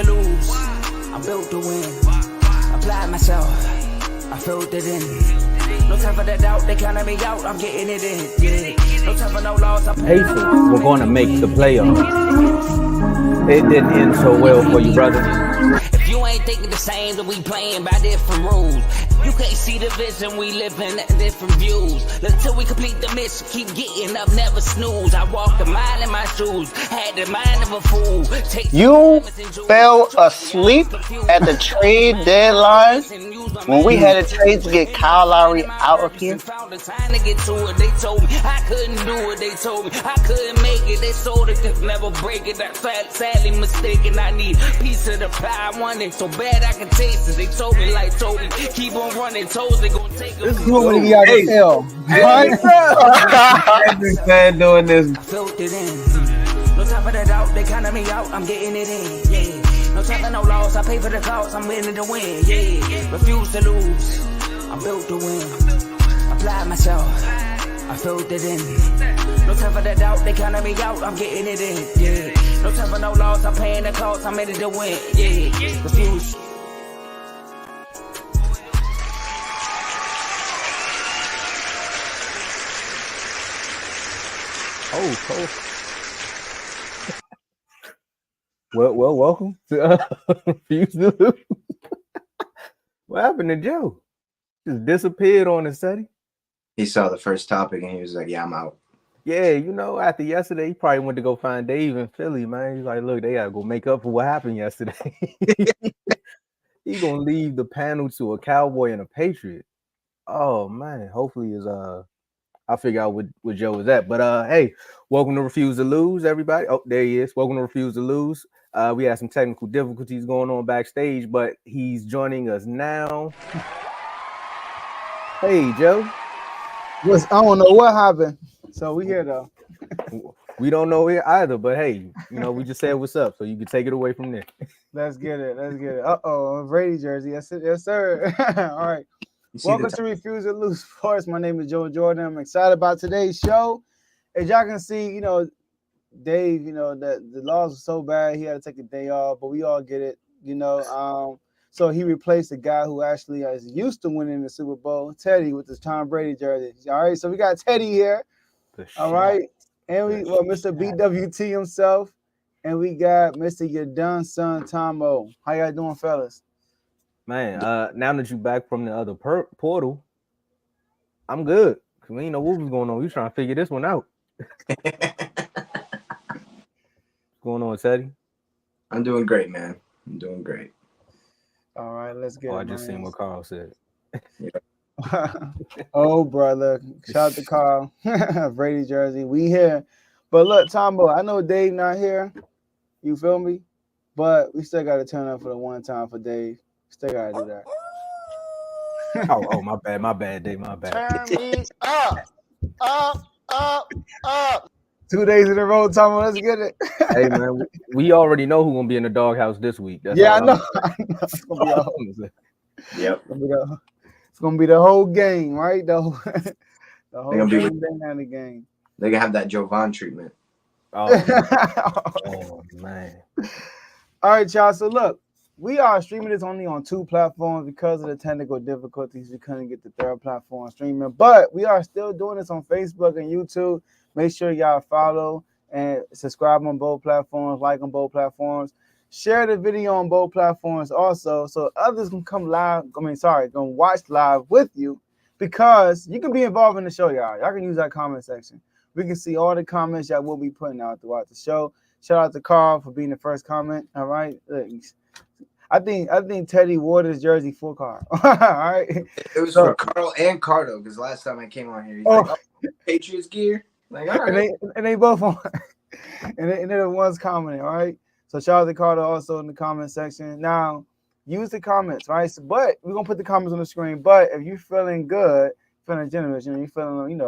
to lose. I'm built to win. Apply myself. I filled it in. No time for the doubt. They counted me out. I'm getting it in. Yeah. No time for no loss. Pacers were going to make the playoffs. It didn't end so well for you, brother. If you ain't thinking the same, then we playing by different rules. You can't see the vision, we live in different views. Until we complete the mission, keep getting up, never snooze. I walked a mile in my shoes, had the mind of a fool. You fell asleep at the trade deadline when we had a trade to get Kyle Lowry out of here. They told me I couldn't do it. They told me I couldn't make it. They sold it, could never break it. That's sadly mistaken. I need a piece of the pie. I want it so bad I can taste it. They told me like Toby, keep on running. Toes they gonna take this is when we got to tell. I've been doing this. I filled it in. No time for the doubt. They counted me out. I'm getting it in. Yeah. No time for no loss. I pay for the cost. I'm winning to win. Yeah. Refuse to lose. I'm built to win. Apply myself. I filled it in. No time for the doubt. They counted me out. I'm getting it in. Yeah. No time for no loss. I'm paying the cost. I'm in it to win. Yeah. Refuse. Oh, cool. Well, welcome to Refuse to Lose. What happened to Joe? Just disappeared on the study. He saw the first topic and he was like, "Yeah, I'm out." Yeah, you know, after yesterday, he probably went to go find Dave in Philly, man. He's like, "Look, they gotta go make up for what happened yesterday." He's gonna leave the panel to a Cowboy and a Patriot. Oh man, hopefully is I'll figure out what Joe is at. But hey, welcome to Refuse to Lose, everybody. Oh, there he is. Welcome to Refuse to Lose. We had some technical difficulties going on backstage, but he's joining us now. Hey, Joe. I don't know what happened. So we here though. We don't know it either, but hey, you know, we just said what's up, so you can take it away from there. Let's get it. Uh-oh, Brady jersey. Yes, sir. All right. Welcome to Refuse to Lose Sports. My name is Joe Jordan. I'm excited about today's show. As y'all can see, you know, Dave, you know, that the loss was so bad, he had to take a day off, but we all get it, you know. So he replaced the guy who actually is used to winning the Super Bowl, Teddy, with his Tom Brady jersey. All right, so we got Teddy here. All right. And we Mr. BWT himself. And we got Mr. Your Done Son Tomo. How y'all doing, fellas? Man, now that you're back from the other portal, I'm good. Cause we ain't know what was going on. We trying to figure this one out. What's going on, Teddy? I'm doing great, man. I'm doing great. All right, let's get it. I just seen what Carl said. Yeah. Oh, brother. Shout out to Carl. Brady jersey. We here. But look, Tombo, I know Dave not here. You feel me? But we still got to turn up for the one time for Dave. Still got to do that. oh, my bad, Dave. My bad. Turn me up. 2 days in a row, Tombo. Let's get it. Hey, man, we already know who's going to be in the doghouse this week. That's I know. It's going to be Yep. It's gonna be the whole game, right? The whole game. They're gonna have that Jovan treatment. Oh man. All right, y'all. So look, we are streaming this only on 2 platforms because of the technical difficulties. We couldn't get the third platform streaming, but we are still doing this on Facebook and YouTube. Make sure y'all follow and subscribe on both platforms, like on both platforms. Share the video on both platforms also, so others can come live. Can watch live with you, because you can be involved in the show, y'all. Y'all can use that comment section. We can see all the comments y'all will be putting out throughout the show. Shout out to Carl for being the first comment. All right, I think Teddy wore this jersey for Carl. All right, it was for Carl and Cardo, because last time I came on here, he's like, Patriots gear. Like, all right, and they both on, and they're the ones commenting. All right. So shout out to Carter also in the comment section. Now, use the comments, right? So, but we're gonna put the comments on the screen. But if you're feeling good, feeling generous, you're feeling,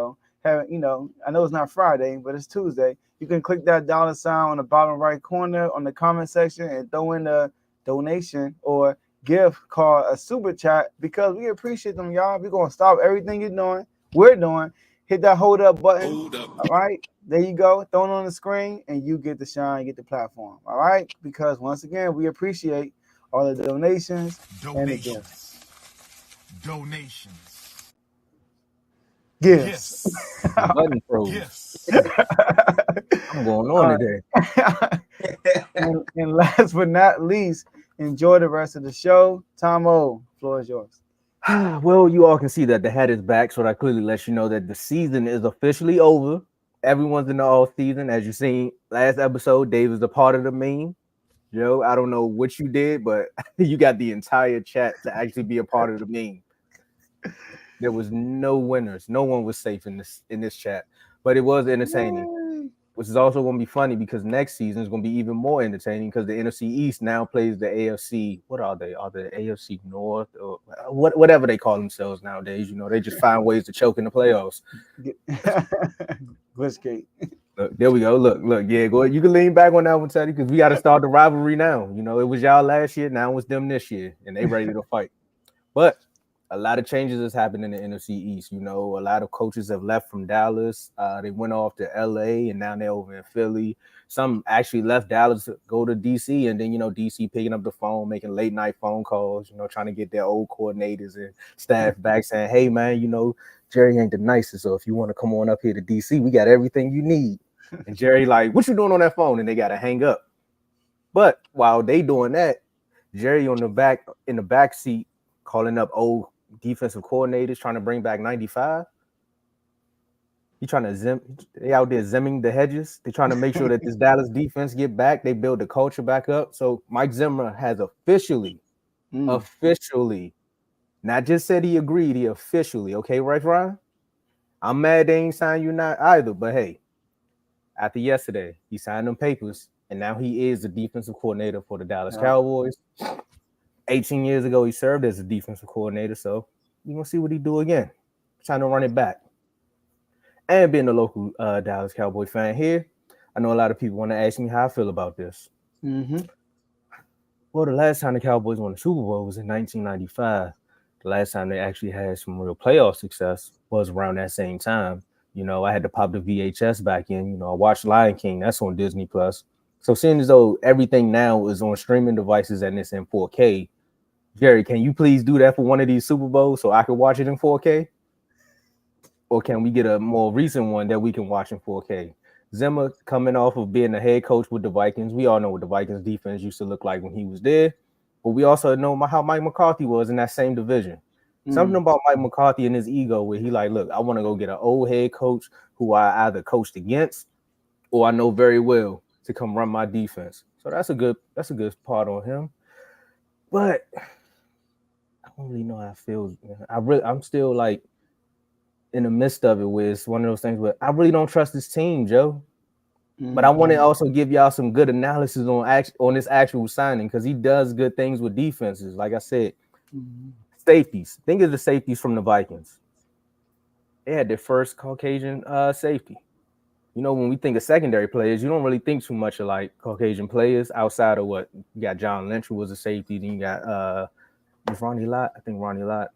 I know it's not Friday, but it's Tuesday. You can click that $sign on the bottom right corner on the comment section and throw in the donation or gift called a super chat, because we appreciate them, y'all. We're gonna stop everything we're doing hit that hold up button. All right, there you go. Throw it on the screen, and you get the shine, get the platform. All right, because once again, we appreciate all the donations and the gifts. Gifts. The button froze. I'm going on today. and last but not least, enjoy the rest of the show. Tomo, floor is yours. Well, you all can see that the hat is back, so that clearly lets you know that the season is officially over. Everyone's in the off season. As you seen last episode, Dave is a part of the meme. Joe, I don't know what you did, but you got the entire chat to actually be a part of the meme. There was no winners. No one was safe in this chat, but it was entertaining, which is also going to be funny because next season is going to be even more entertaining because the NFC East now plays the AFC. What are they? Are they AFC North or whatever they call themselves nowadays? You know, they just find ways to choke in the playoffs. Glitchgate. Look, there we go. Look. Yeah, go ahead. You can lean back on that one, Teddy, because we got to start the rivalry now. You know, it was y'all last year. Now it's them this year, and they ready to fight. But a lot of changes has happened in the NFC East. You know, a lot of coaches have left from Dallas. They went off to LA, and now they're over in Philly. Some actually left Dallas to go to DC, and then, you know, DC picking up the phone, making late night phone calls, you know, trying to get their old coordinators and staff back saying, hey, man, you know, Jerry ain't the nicest. So if you want to come on up here to DC, we got everything you need. And Jerry like, what you doing on that phone? And they got to hang up. But while they doing that, Jerry in the back seat calling up old defensive coordinators trying to bring back 95. He trying to they out there zimming the hedges. They're trying to make sure that this Dallas defense get back. They build the culture back up. So Mike Zimmer has officially, not just said he agreed, he officially, okay, right, Ryan? I'm mad they ain't signed you not either, but hey, after yesterday, he signed them papers, and now he is the defensive coordinator for the Dallas Cowboys. 18 years ago, he served as a defensive coordinator, so we're going to see what he do again. Trying to run it back. And being a local Dallas Cowboy fan here, I know a lot of people want to ask me how I feel about this. Mm-hmm. Well, the last time the Cowboys won the Super Bowl was in 1995. The last time they actually had some real playoff success was around that same time. You know, I had to pop the VHS back in. You know, I watched Lion King. That's on Disney+. So seeing as though everything now is on streaming devices and it's in 4K, Jerry, can you please do that for one of these Super Bowls so I can watch it in 4K? Or can we get a more recent one that we can watch in 4K? Zimmer coming off of being the head coach with the Vikings. We all know what the Vikings defense used to look like when he was there. But we also know how Mike McCarthy was in that same division. Something about Mike McCarthy and his ego where he like, look, I want to go get an old head coach who I either coached against or I know very well to come run my defense. So that's a good part on him. But I don't really know how I feel. I'm still like in the midst of it where it's one of those things where I really don't trust this team, Joe. But I want to also give y'all some good analysis on this actual signing because he does good things with defenses. Like I said, safeties. Think of the safeties from the Vikings. They had their first Caucasian safety. You know, when we think of secondary players, you don't really think too much of like Caucasian players outside of what you got. John Lynch, who was a safety. Then you got Ronnie Lott. I think Ronnie Lott.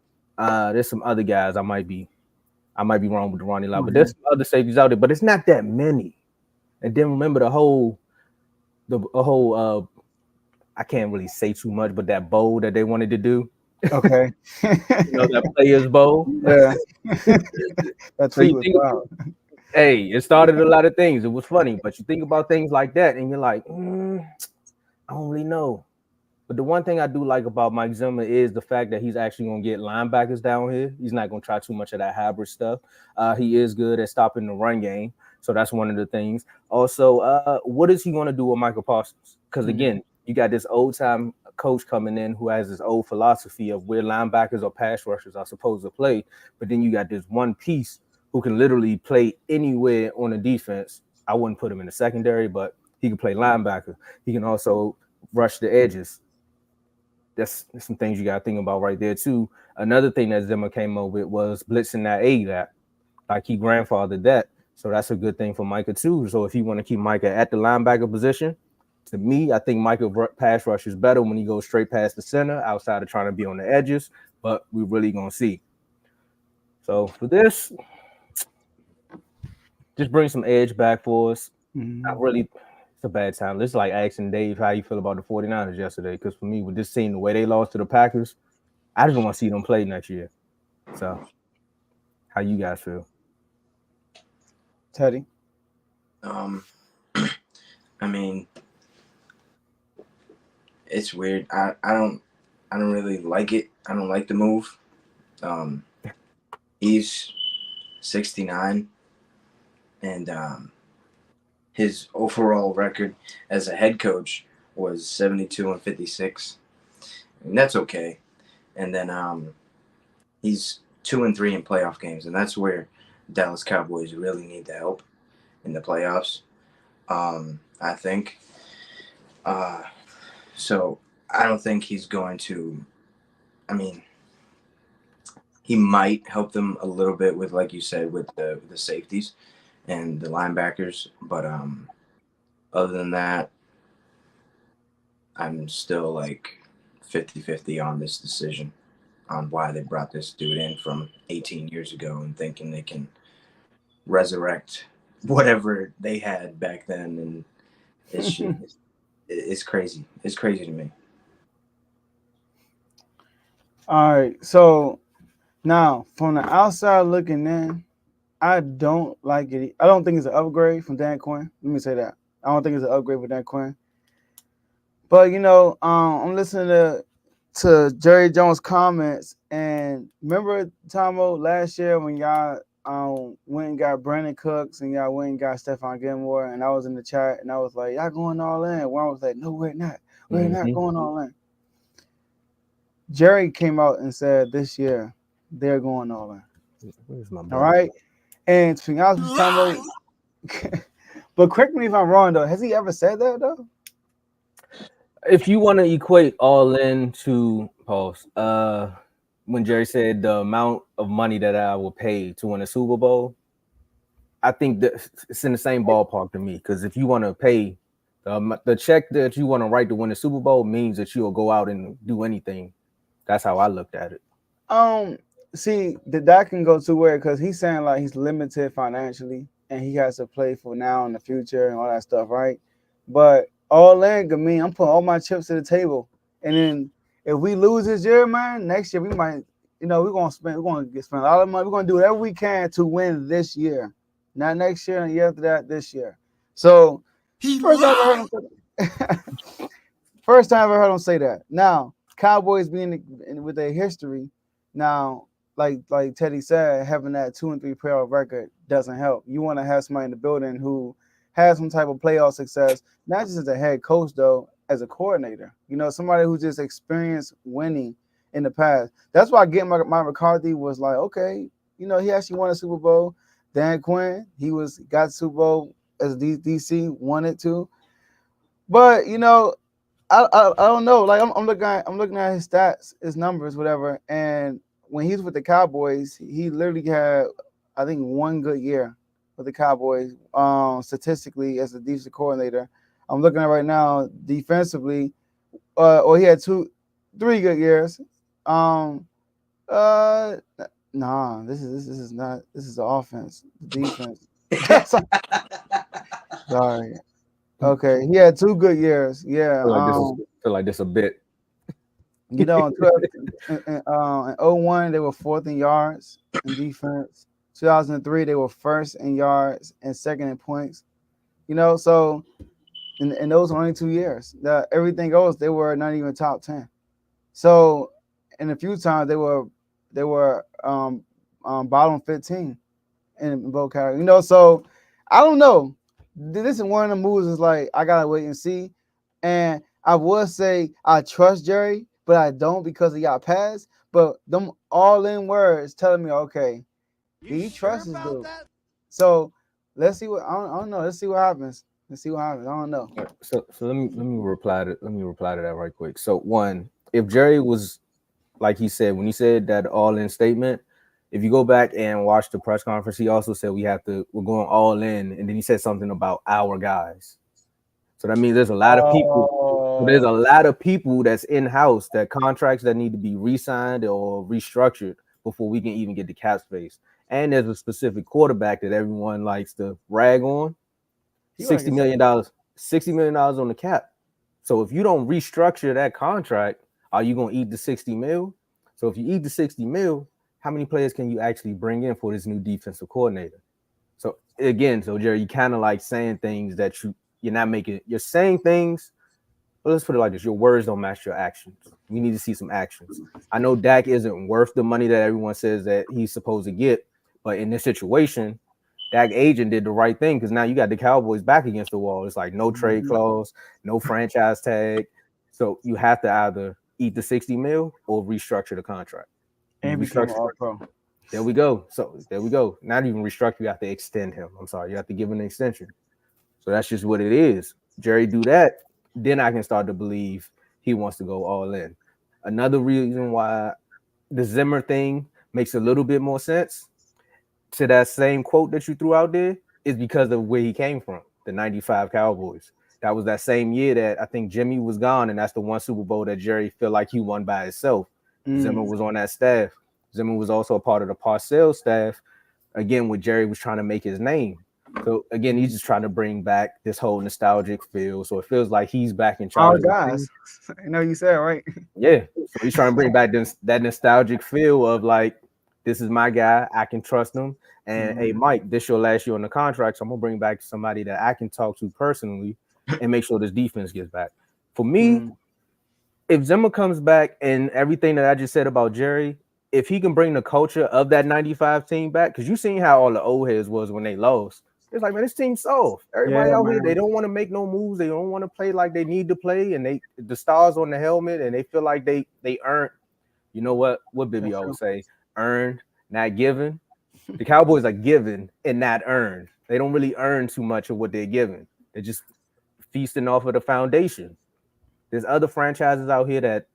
There's some other guys. I might be wrong with the Ronnie Lott, but there's some other safeties out there. But it's not that many. And then remember the whole I can't really say too much, but that bowl that they wanted to do. Okay. You know, that Players Bowl. Yeah. That's so hey, it started a lot of things. It was funny, but you think about things like that and you're like, I don't really know. But the one thing I do like about Mike Zimmer is the fact that he's actually going to get linebackers down here. He's not going to try too much of that hybrid stuff. He is good at stopping the run game. So that's one of the things. Also, what is he going to do with Michael Parsons? Because, again, you got this old-time coach coming in who has this old philosophy of where linebackers or pass rushers are supposed to play. But then you got this one piece who can literally play anywhere on the defense. I wouldn't put him in the secondary, but he can play linebacker. He can also rush the edges. That's some things you got to think about right there, too. Another thing that Zimmer came up with was blitzing that A-gap. Like he grandfathered that. So that's a good thing for Micah, too. So if you want to keep Micah at the linebacker position, to me, I think Micah pass rush is better when he goes straight past the center outside of trying to be on the edges. But we're really going to see. So for this, Just bring some edge back for us. Mhm. Not really. It's a bad time. This is like asking Dave how you feel about the 49ers yesterday. Because for me, with this team, the way they lost to the Packers, I just want to see them play next year. So, how you guys feel? Teddy. I mean, it's weird. I don't really like it. I don't like the move. He's 69, and his overall record as a head coach was 72-56, and that's okay. And then he's 2-3 in playoff games, and that's where Dallas Cowboys really need the help in the playoffs. I think. So I don't think he's going to. I mean, he might help them a little bit with, like you said, with the safeties and the linebackers, but other than that, I'm still like 50-50 on this decision on why they brought this dude in from 18 years ago and thinking they can resurrect whatever they had back then, and it's just, it's crazy. It's crazy to me. All right. So now, from the outside looking in, I don't like it. I don't think it's an upgrade from Dan Quinn. Let me say that. I don't think it's an upgrade with Dan Quinn. But I'm listening to Jerry Jones' comments, and remember Tomo last year when y'all went and got Brandon Cooks and y'all went and got Stephon Gilmore, and I was in the chat and I was like, y'all going all in. Well, I was like, no, we're not. We're not going all in. Jerry came out and said this year they're going all in. Where's my All brother? right. And to be honest with Tomo, but correct me if I'm wrong though. Has he ever said that though? If you want to equate all in to pause, when Jerry said the amount of money that I will pay to win a Super Bowl, I think that it's in the same ballpark to me. Because if you want to pay the check that you want to write to win a Super Bowl, means that you'll go out and do anything. That's how I looked at it. See, that can go two ways because he's saying like he's limited financially and he has to play for now and the future and all that stuff, right? But all in could mean I'm putting all my chips to the table, and then if we lose this year, man, next year we might, we're gonna spend a lot of money. We're gonna do whatever we can to win this year, not next year and the year after that, this year. So first time I ever heard him say that. Now Cowboys being with their history, now like Teddy said, having that 2-3 playoff record doesn't help. You want to have somebody in the building who has some type of playoff success, not just as a head coach though, as a coordinator. Somebody who just experienced winning in the past. That's why getting my McCarthy was like, okay, he actually won a Super Bowl. Dan Quinn, got Super Bowl as DC, wanted to, but I don't know. Like I'm looking at his stats, his numbers, whatever. And when he's with the Cowboys, he literally had, I think, one good year with the Cowboys, statistically as a defensive coordinator. I'm looking at right now defensively, or he had 3 good years. Nah, this is not. This is the offense, the defense. Sorry. Okay, he had 2 good years. Yeah. Feel like this a bit. In 01, they were 4th in yards in defense. 2003, they were 1st in yards and 2nd in points. So in those only 2 years. Everything else, they were not even top 10. So in a few times they were bottom 15 in both categories. So I don't know. This is one of the moves is like I gotta wait and see. And I would say I trust Jerry, but I don't because he got passed. But them all in words telling me, okay, he trusts this dude. So let's see what I don't know. Let's see what happens. I don't know. So let me reply to that right quick. So one, if Jerry was like he said when he said that all in statement, if you go back and watch the press conference, he also said we're going all in, and then he said something about our guys. So that means there's a lot of people. There's a lot of people that's in house that contracts that need to be re-signed or restructured before we can even get the cap space. and there's a specific quarterback that everyone likes to rag on. $60 million, $60 million on the cap. So if you don't restructure that contract, are you gonna eat the 60 mil? So if you eat the 60 mil, how many players can you actually bring in for this new defensive coordinator? So again, Jerry, you kind of like saying things that you're not making. You're saying things. Well, let's put it like this: your words don't match your actions. We need to see some actions. I know Dak isn't worth the money that everyone says that he's supposed to get, but in this situation, Dak agent did the right thing because now you got the Cowboys back against the wall. It's like no trade clause, no franchise tag. So you have to either eat the 60 mil or restructure the contract. And become an all-pro. There we go. So there we go. Not even restructure, you have to extend him. I'm sorry, you have to give him an extension. So that's just what it is. Jerry do that, then I can start to believe he wants to go all in. Another reason why the Zimmer thing makes a little bit more sense to that same quote that you threw out there is because of where he came from, the 95 Cowboys. That was that same year that I think Jimmy was gone, and that's the one Super Bowl that Jerry felt like he won by himself. Zimmer was on that staff. Zimmer was also a part of the Parcells staff, again, when Jerry was trying to make his name. So, again, he's just trying to bring back this whole nostalgic feel. So it feels like he's back in charge. Oh, guys. I know you said it, right? Yeah. So he's trying to bring back that nostalgic feel of like, this is my guy. I can trust him. And hey, Mike, this your last year on the contract. So I'm going to bring back somebody that I can talk to personally and make sure this defense gets back. For me, if Zimmer comes back and everything that I just said about Jerry, if he can bring the culture of that 95 team back, because you seen how all the old heads was when they lost. It's like, man, this team's soft. Everybody out here, they don't want to make no moves. They don't want to play like they need to play. And the stars on the helmet, and they feel like they earned, you know what Bibby always say, earned, not given. The Cowboys are given and not earned. They don't really earn too much of what they're given. They're just feasting off of the foundation. There's other franchises out here that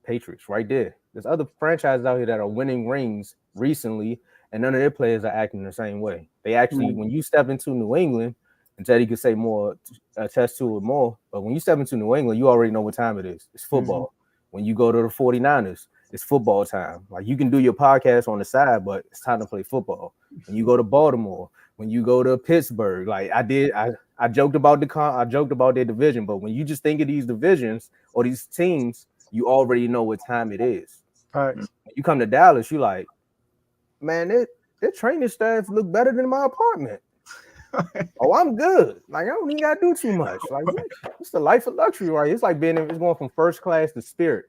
Patriots right there. There's other franchises out here that are winning rings recently, and none of their players are acting the same way. They actually, when you step into New England, and Teddy could say more, attest to it more, but when you step into New England, you already know what time it is. It's football. When you go to the 49ers, it's football time. Like, you can do your podcast on the side, but it's time to play football. When you go to Baltimore, when you go to Pittsburgh, like I joked about their division, but when you just think of these divisions or these teams, you already know what time it is. Right. When you come to Dallas, you like, man, their training staff look better than my apartment. Oh, I'm good. Like, I don't even gotta do too much. Like, it's the life of luxury, right? It's like it's going from first class to Spirit.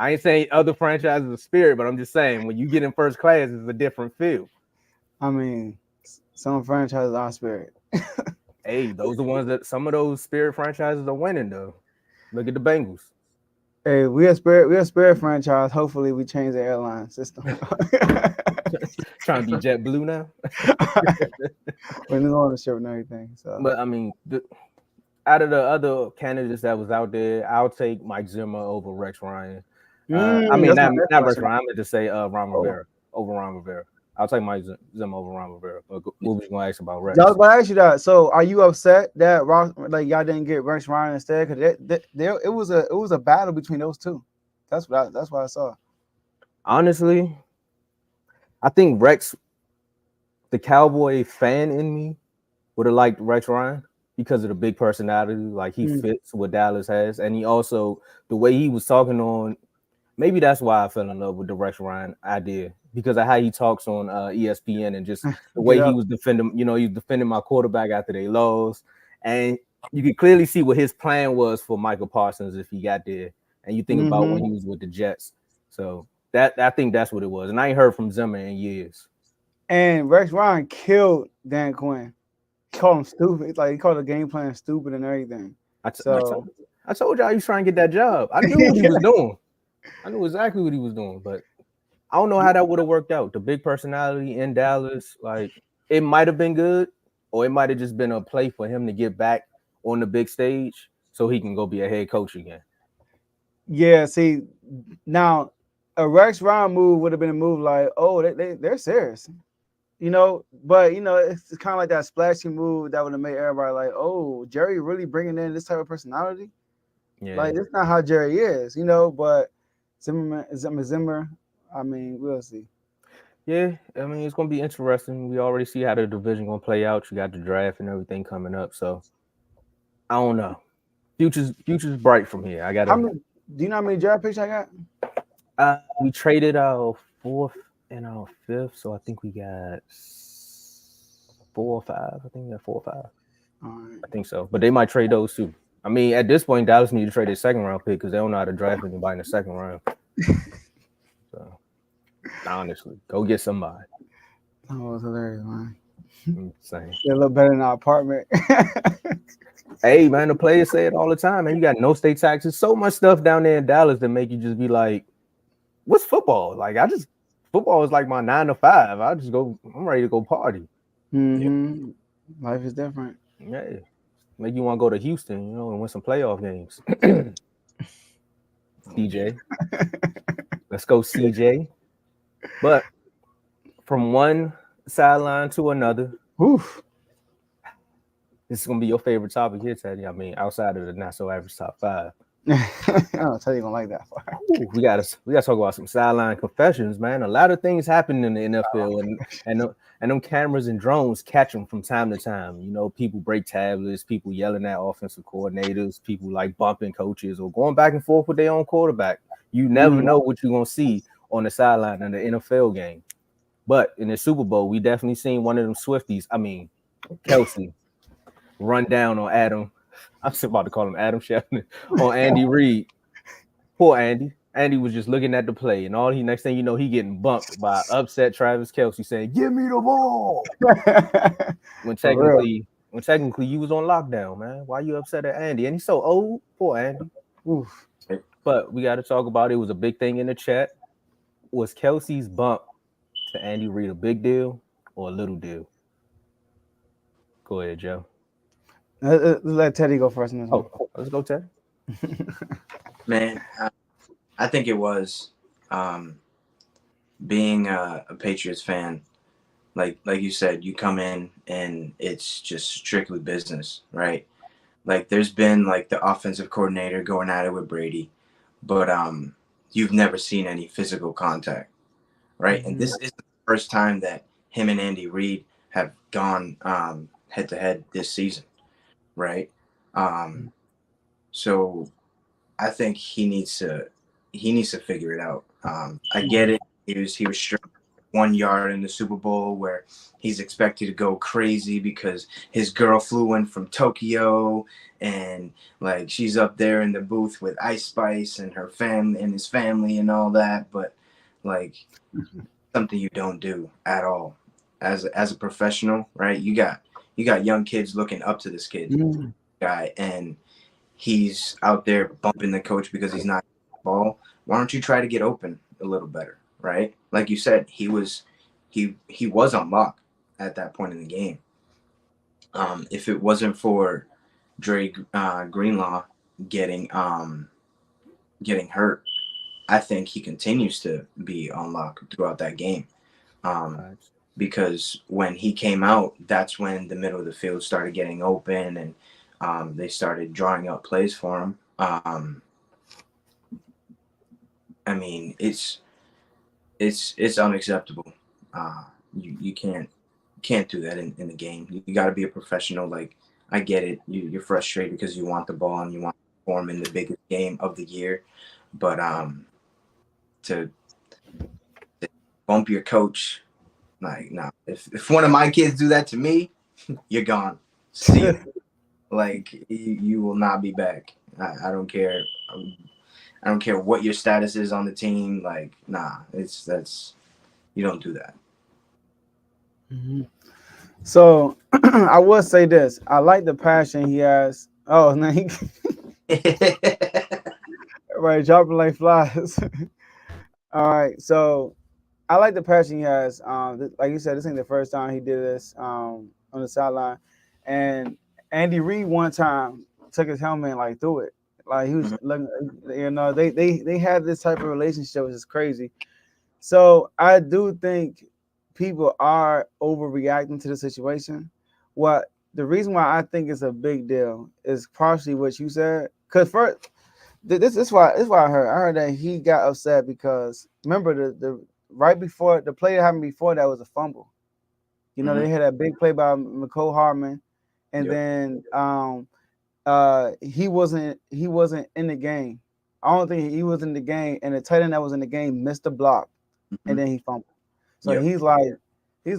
I ain't saying other franchises are Spirit, but I'm just saying when you get in first class, it's a different feel. I mean, some franchises are Spirit. Hey, those are the ones that some of those Spirit franchises are winning though. Look at the Bengals. Hey, we're a Spirit franchise. Hopefully, we change the airline system. Trying to be JetBlue now. We're new ownership and everything. So, but I mean, out of the other candidates that was out there, I'll take Mike Zimmer over Rex Ryan. I mean, not Rex Ryan. I meant to say Ron Rivera over Ron Rivera. I'll take Mike Zimmer over Ron Rivera. But what was you gonna ask about Rex? I was gonna ask you that. So, are you upset that y'all didn't get Rex Ryan instead? Because it was a battle between those two. That's what I saw. Honestly, I think Rex, the Cowboy fan in me, would have liked Rex Ryan because of the big personality. Like, he fits what Dallas has, and he also, the way he was talking on, maybe that's why I fell in love with the Rex Ryan idea, because of how he talks on ESPN and just the way he was defending. You know, he was defending my quarterback after they lost, and you could clearly see what his plan was for Michael Parsons if he got there. And you think about when he was with the Jets. So I think that's what it was. And I ain't heard from Zimmer in years. And Rex Ryan killed Dan Quinn. Called him stupid. Like, he called the game plan stupid and everything. I told y'all he was trying to get that job. I knew what he was doing. I knew exactly what he was doing, but I don't know how that would have worked out. The big personality in Dallas, like, it might have been good, or it might have just been a play for him to get back on the big stage so he can go be a head coach again. Yeah, see, now a Rex Ryan move would have been a move like, oh, they're serious. You know, but, you know, it's kind of like that splashy move that would have made everybody like, oh, Jerry really bringing in this type of personality? Yeah. Like, that's not how Jerry is, you know, but Zimmer, I mean, we'll see. Yeah, I mean it's gonna be interesting. We already see how the division gonna play out. You got the draft and everything coming up, so I don't know. Future's bright from here. I How gotta. many? Do you know how many draft picks I got? We traded our fourth and our fifth, so I think we got 4 or 5. I think we got 4 or 5. All right. I think so, but they might trade those too. I mean, at this point, Dallas need to trade their second round pick because they don't know how to draft anybody in the second round. So, honestly, go get somebody. That was hilarious, man. I'm saying. They look better in our apartment. Hey, man, the players say it all the time, man. You got no state taxes. So much stuff down there in Dallas that make you just be like, what's football? Like, football is like my 9 to 5. I'm ready to go party. Mm-hmm. Life is different. Yeah. Make you want to go to Houston, and win some playoff games. CJ. Let's go, CJ. But from one sideline to another, Oof. this is gonna be your favorite topic here, Teddy. I mean, outside of the not so average top 5. I don't tell you gonna like that. Ooh, we gotta talk about some sideline confessions, man. A lot of things happen in the NFL, and them cameras and drones catch them from time to time. People break tablets, people yelling at offensive coordinators, people like bumping coaches or going back and forth with their own quarterback. You never know what you're gonna see on the sideline in the NFL game. But in the Super Bowl, we definitely seen one of them Swifties. I mean, Kelce run down on Adam. I'm still about to call him Adam Schefter on Andy Reid. Poor Andy. Andy was just looking at the play, and next thing you know, he getting bumped by upset Travis Kelce saying, "Give me the ball." when technically you was on lockdown, man. Why you upset at Andy? And he's so old. Poor Andy. Oof. But we got to talk about it. It was a big thing in the chat. Was Kelce's bump to Andy Reid a big deal or a little deal? Go ahead, Joe. Let Teddy go first. Let's go, Teddy. Man, I think it was being a Patriots fan. Like you said, you come in and it's just strictly business, right? Like there's been like the offensive coordinator going at it with Brady, but you've never seen any physical contact, right? And this is the first time that him and Andy Reid have gone head to head this season, right? So I think he needs to figure it out. I get it. He was struck 1 yard in the Super Bowl where he's expected to go crazy because his girl flew in from Tokyo and like she's up there in the booth with Ice Spice and her family and his family and all that. But like something you don't do at all as a professional, right? You got young kids looking up to this kid guy and he's out there bumping the coach because he's not ball. Why don't you try to get open a little better, right? Like you said, he was on lock at that point in the game. If it wasn't for Dre Greenlaw getting hurt, I think he continues to be on lock throughout that game. Because when he came out, that's when the middle of the field started getting open and they started drawing up plays for him. I mean, it's unacceptable. You can't do that in the game. You got to be a professional. Like I get it. You're frustrated because you want the ball and you want to perform in the biggest game of the year, but to bump your coach, like nah. If one of my kids do that to me, you're gone. See you. Like you will not be back. I don't care. I don't care what your status is on the team. Like, nah, you don't do that. Mm-hmm. So I will say this: I like the passion he has. Oh, no, right, dropping like flies. All right, so I like the passion he has. Like you said, this ain't the first time he did this on the sideline, and Andy Reid one time took his helmet and like threw it. Like he was looking, they have this type of relationship, which is crazy. So I do think people are overreacting to the situation. The reason why I think it's a big deal is partially what you said. Because first, this is why I heard that he got upset because remember right before the play that happened before that was a fumble. You know, they had a big play by McCole Hardman, and then he wasn't in the game. I don't think he was in the game, and the tight end that was in the game missed the block, and then he fumbled. So he's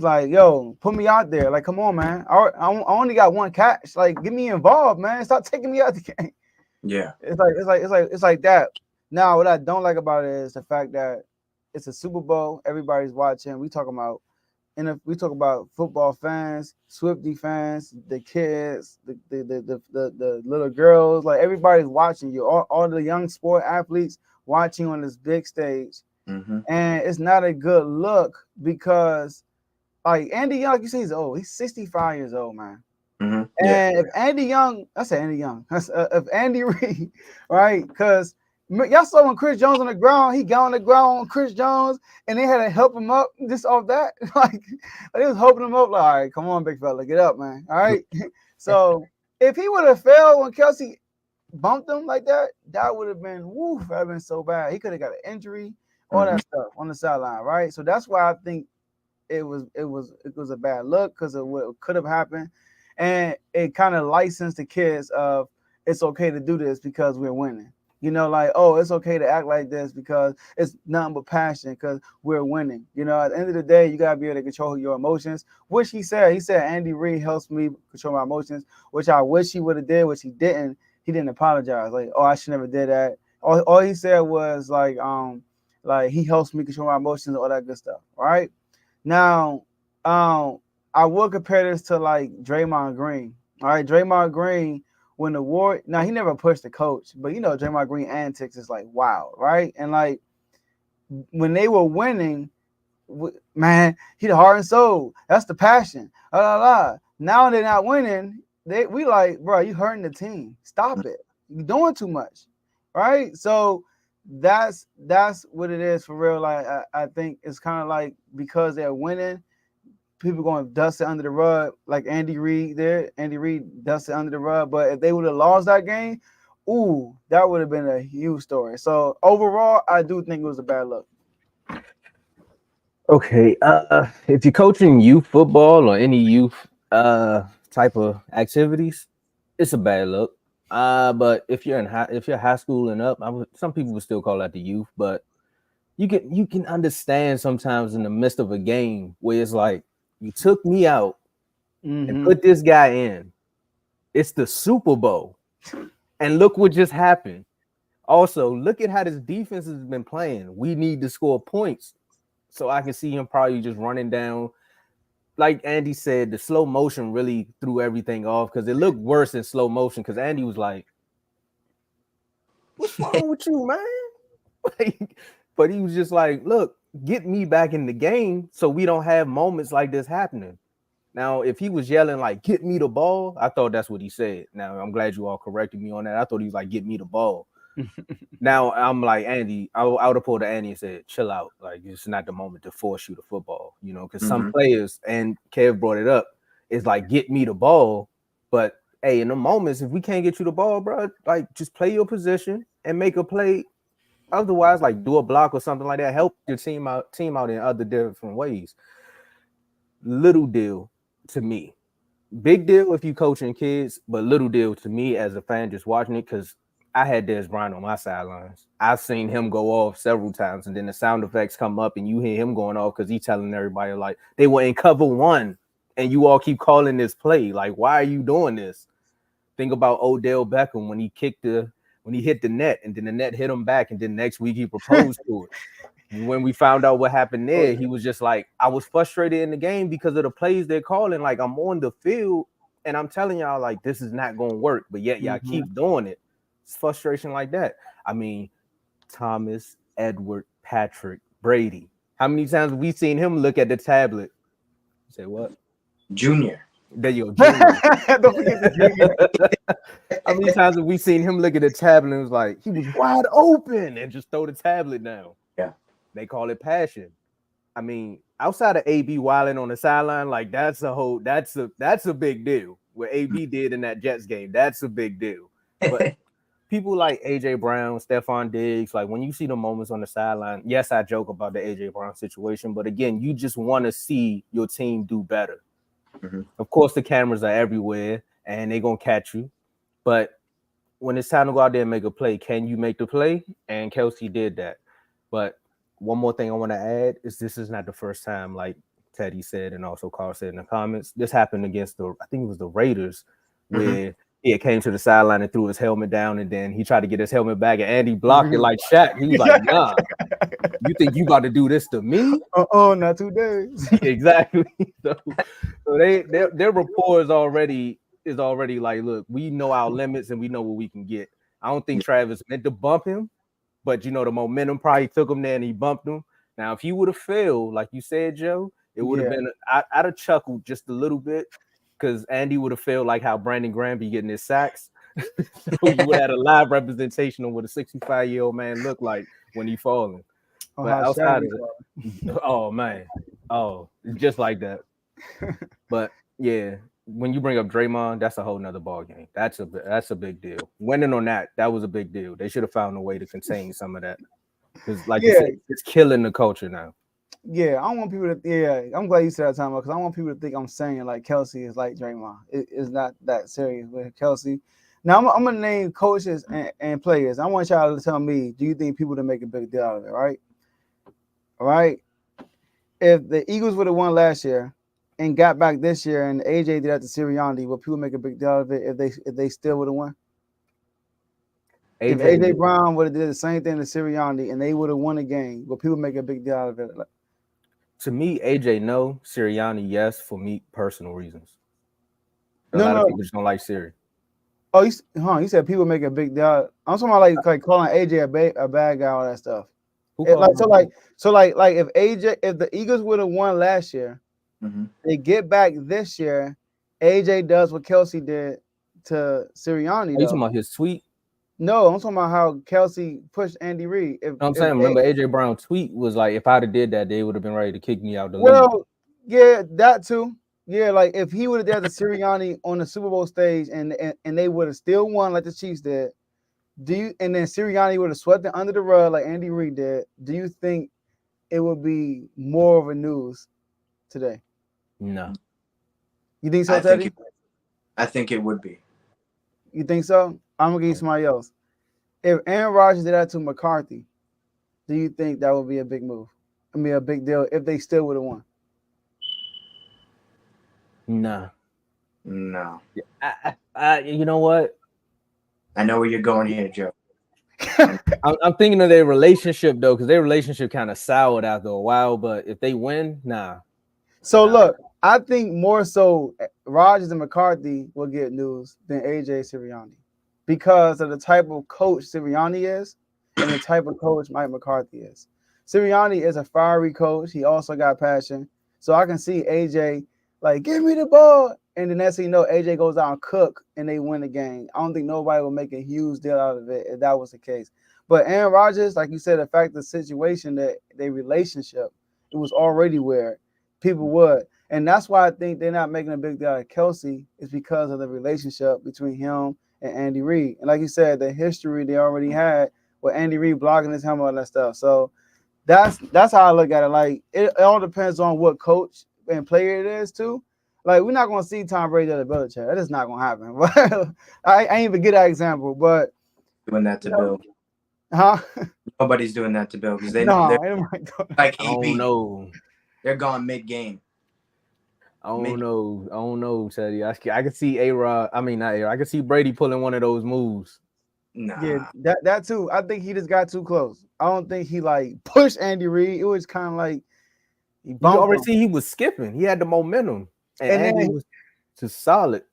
like, yo, put me out there. Like, come on, man. I only got one catch. Like, get me involved, man. Stop taking me out the game. Yeah. It's like that. Now, what I don't like about it is the fact that it's a Super Bowl. Everybody's watching. We talk about football fans, Swiftie fans, the kids, the little girls. Like, everybody's watching you. All the young sport athletes watching on this big stage. And it's not a good look because, like, Andy Young, like you say, he's old. He's 65 years old, man. And if Andy Young, I say Andy Young, if Andy Reid, right? Because y'all saw when Chris Jones on the ground, he got on the ground on Chris Jones, and they had to help him up just off that. Like, they was helping him up. Like, all right, come on, big fella, get up, man. All right. So if he would have failed when Kelce bumped him like that, that would have been that would have been so bad. He could have got an injury, all that stuff on the sideline, right? So that's why I think it was a bad look because of what could have happened, and it kind of licensed the kids of it's okay to do this because we're winning. You know, like, oh, it's okay to act like this because it's nothing but passion because we're winning. You know, at the end of the day, you got to be able to control your emotions, which he said. He said, Andy Reid helps me control my emotions, which I wish he would have did, which he didn't. He didn't apologize. Like, oh, I should never did that. All he said was, like he helps me control my emotions and all that good stuff, right? Now, I will compare this to, like, Draymond Green. All right, Draymond Green, when the war, now he never pushed the coach, but you know Draymond Green antics is like wild, right? And like when they were winning, man, he the heart and soul. That's the passion. Now they're not winning. We like, bro, you hurting the team. Stop it. You're doing too much, right? So that's what it is for real. Like I think it's kind of like because they're winning, people going to dust it under the rug like Andy Reid did. Andy Reid dusted under the rug. But if they would have lost that game, that would have been a huge story. So overall, I do think it was a bad look. Okay. If you're coaching youth football or any youth type of activities, it's a bad look. But if you're high school and up, some people would still call that the youth, but you can understand sometimes in the midst of a game where it's like, you took me out and put this guy in. It's the Super Bowl. And look what just happened. Also, look at how this defense has been playing. We need to score points. So I can see him probably just running down. Like Andy said, the slow motion really threw everything off because it looked worse in slow motion because Andy was like, what's wrong with you, man? But he was just like, look, get me back in the game so we don't have moments like this happening. Now, if he was yelling like, get me the ball, I thought that's what he said. Now, I'm glad you all corrected me on that. I thought he was like, get me the ball. Now, I'm like, Andy, I would have pulled to Andy and said, chill out. Like, it's not the moment to force you the football, you know, because some players, and Kev brought it up, is like, get me the ball. But, hey, in the moments, if we can't get you the ball, bro, like, just play your position and make a play. Otherwise, like, do a block or something like that. Help your team out in other different ways. Little deal to me. Big deal if you coaching kids, but little deal to me as a fan just watching it because I had Des Bryant on my sidelines. I've seen him go off several times, and then the sound effects come up, and you hear him going off because he's telling everybody, like, they were in cover one, and you all keep calling this play. Like, why are you doing this? Think about Odell Beckham when he hit the net, and then the net hit him back, and then next week he proposed to it. When we found out what happened there, he was just like, I was frustrated in the game because of the plays they're calling. Like, I'm on the field, and I'm telling y'all, like, this is not going to work, but yet y'all keep doing it. It's frustration like that. I mean, Thomas, Edward, Patrick, Brady. How many times have we seen him look at the tablet? Say what? Junior. There you go, Junior. Don't forget the Junior. How many times have we seen him look at the tablet and was like, he was wide open and just throw the tablet down? Yeah. They call it passion. I mean, outside of AB wilding on the sideline, like that's a big deal. What AB did in that Jets game, that's a big deal. But people like AJ Brown, Stephon Diggs, like when you see the moments on the sideline, yes, I joke about the AJ Brown situation, but again, you just want to see your team do better. Mhm. Of course, the cameras are everywhere and they're gonna catch you, but when it's time to go out there and make a play, can you make the play? And Kelce did that. But one more thing I want to add is this is not the first time, like Teddy said, and also Carl said in the comments, this happened against I think it was the Raiders, where he came to the sideline and threw his helmet down, and then he tried to get his helmet back, and Andy blocked it like Shaq. He was like, "Nah, you think you about to do this to me?" Not 2 days. Exactly. So their rapport is already like, look, we know our limits and we know what we can get. I don't think Travis meant to bump him, but the momentum probably took him there and he bumped him. Now, if he would have failed, like you said, Joe, it would have been. I'd have chuckled just a little bit because Andy would have felt like how Brandon Graham be getting his sacks. So you would have had a live representation of what a 65-year-old man looked like when he falling. But outside of it, oh man, just like that. But yeah, when you bring up Draymond, that's a whole nother ball game. That's a big deal. Winning on that was a big deal. They should have found a way to contain some of that because, like you said, it's killing the culture now. Yeah, I don't want people to. Yeah, I'm glad you said that time because I want people to think I'm saying like Kelce is like Draymond. It's not that serious with Kelce. Now I'm gonna name coaches and players. I want y'all to tell me: do you think people to make a big deal out of it? Right? All right. If the Eagles would have won last year and got back this year, and AJ did that to Sirianni, would people make a big deal out of it if they still would have won? If AJ Brown would have did the same thing to Sirianni and they would have won a game, would people make a big deal out of it? To me, AJ no, Sirianni yes. For me, personal reasons. A lot of people just don't like Siri. Oh, you said people make a big deal. I'm talking about like calling AJ a bad guy, all that stuff. If the Eagles would have won last year, they get back this year, AJ does what Kelce did to Sirianni. Are you talking about his tweet? No, I'm talking about how Kelce pushed Andy Reid. Remember AJ Brown's tweet was like, if I'd have did that, they would have been ready to kick me out the league. Well, yeah, that too. Yeah, like if he would have done the Sirianni on the Super Bowl stage and they would have still won like the Chiefs did, and then Sirianni would have swept it under the rug like Andy Reid did, do you think it would be more of a news today? No. You think so, Teddy? I think it would be. You think so? I'm gonna give you somebody else. If Aaron Rodgers did that to McCarthy, do you think that would be a big move? I mean, a big deal if they still would have won? No. You know what? I know where you're going here, Joe. I'm thinking of their relationship though, because their relationship kind of soured after a while. But if they win, nah. So look, I think more so Rodgers and McCarthy will get news than AJ Sirianni because of the type of coach Sirianni is and the type of coach Mike McCarthy is. Sirianni is a fiery coach. He also got passion. So I can see AJ like, give me the ball. And the next thing you know, AJ goes out and cook and they win the game. I don't think nobody will make a huge deal out of it if that was the case. But Aaron Rodgers, like you said, the fact the situation that their relationship, it was already where people would. And that's why I think they're not making a big deal out of Kelce is because of the relationship between him and Andy Reid. And like you said, the history they already had with Andy Reid blocking his helmet and that stuff. So that's how I look at it. Like it all depends on what coach and player it is too. Like we're not gonna see Tom Brady at a Belichick. That is not gonna happen. I ain't even get that example, but doing that to Bill. Huh? Nobody's doing that to Bill because they're like AB. No. They're gone mid-game. I don't know, Teddy. I can see A-Rod. I mean, not A-Rod. I can see Brady pulling one of those moves. Nah. Yeah, that too. I think he just got too close. I don't think he like pushed Andy Reid. It was kind of like you already see he was skipping. He had the momentum, and Andy was just solid.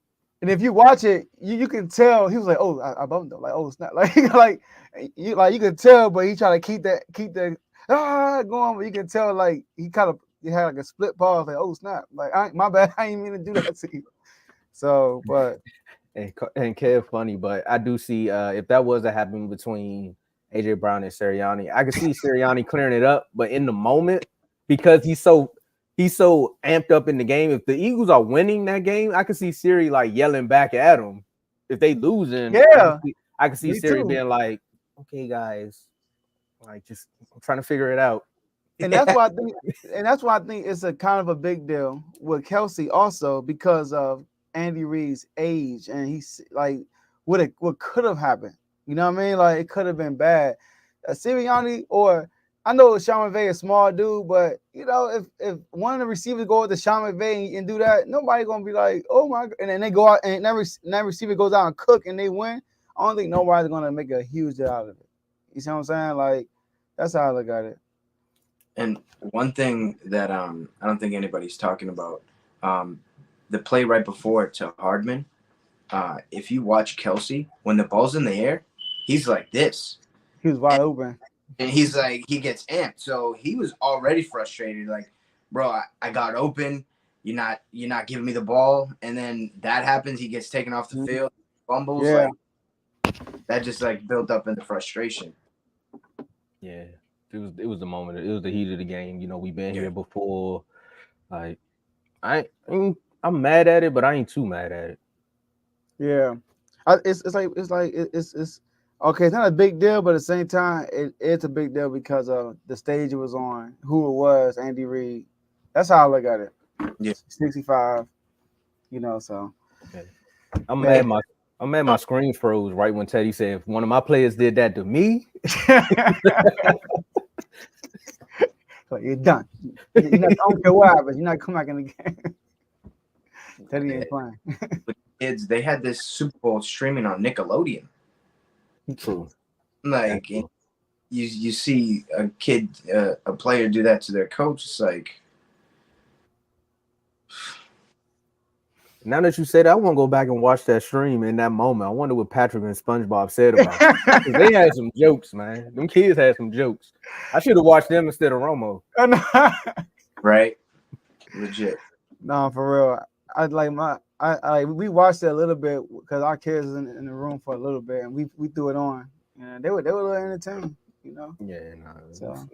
And if you watch it, you can tell he was like, "Oh, I bumped him." Like, "Oh, it's not like you can tell," but he tried to keep the going. But you can tell like he had like a split pause. Like, "Oh, snap!" Like, my bad. I ain't mean to do that to you. So, but and Kev funny, but I do see if that was to happen between AJ Brown and Sirianni, I could see Sirianni clearing it up, but in the moment, because he's so amped up in the game. If the Eagles are winning that game, I could see Siri like yelling back at him. If they losing, yeah, I can see Me Siri too. being like, "Okay, guys, like just I'm trying to figure it out." And that's why I think, it's a kind of a big deal with Kelce also because of Andy Reid's age, and he's like, what could have happened. You know what I mean? Like it could have been bad. Sirianni, or I know Sean McVay is a small dude, but you know if one of the receivers go with the Sean McVay and do that, nobody gonna be like, oh my, and then they go out and that receiver goes out and cook and they win. I don't think nobody's gonna make a huge deal out of it. You see what I'm saying? Like that's how I look at it. And one thing that I don't think anybody's talking about, the play right before to Hardman. If you watch Kelce, when the ball's in the air, he's like this. He was wide open. And he's like, he gets amped. So he was already frustrated. Like, bro, I got open. You're not giving me the ball. And then that happens. He gets taken off the field, fumbles. Yeah. Like, that just like built up into frustration. Yeah. It was the moment. It was the heat of the game. You know, we've been here before. Like, I'm mad at it, but I ain't too mad at it. Yeah, it's okay. It's not a big deal, but at the same time, it's a big deal because of the stage it was on, who it was, Andy Reid. That's how I look at it. Yeah, 65. You know, so okay. I'm mad my screen froze right when Teddy said if one of my players did that to me. So you're done. I don't care what happens. You're not coming back in the game. Teddy ain't playing. Kids, they had this Super Bowl streaming on Nickelodeon. True. Like you see a kid, a player do that to their coach. It's like, now that you say that, I want to go back and watch that stream in that moment. I wonder what Patrick and SpongeBob said about it. They had some jokes, man. Them kids had some jokes. I should have watched them instead of Romo. right? Legit. No, for real. We watched it a little bit because our kids was in the room for a little bit, and we threw it on. And they were a little entertained, you know. Yeah,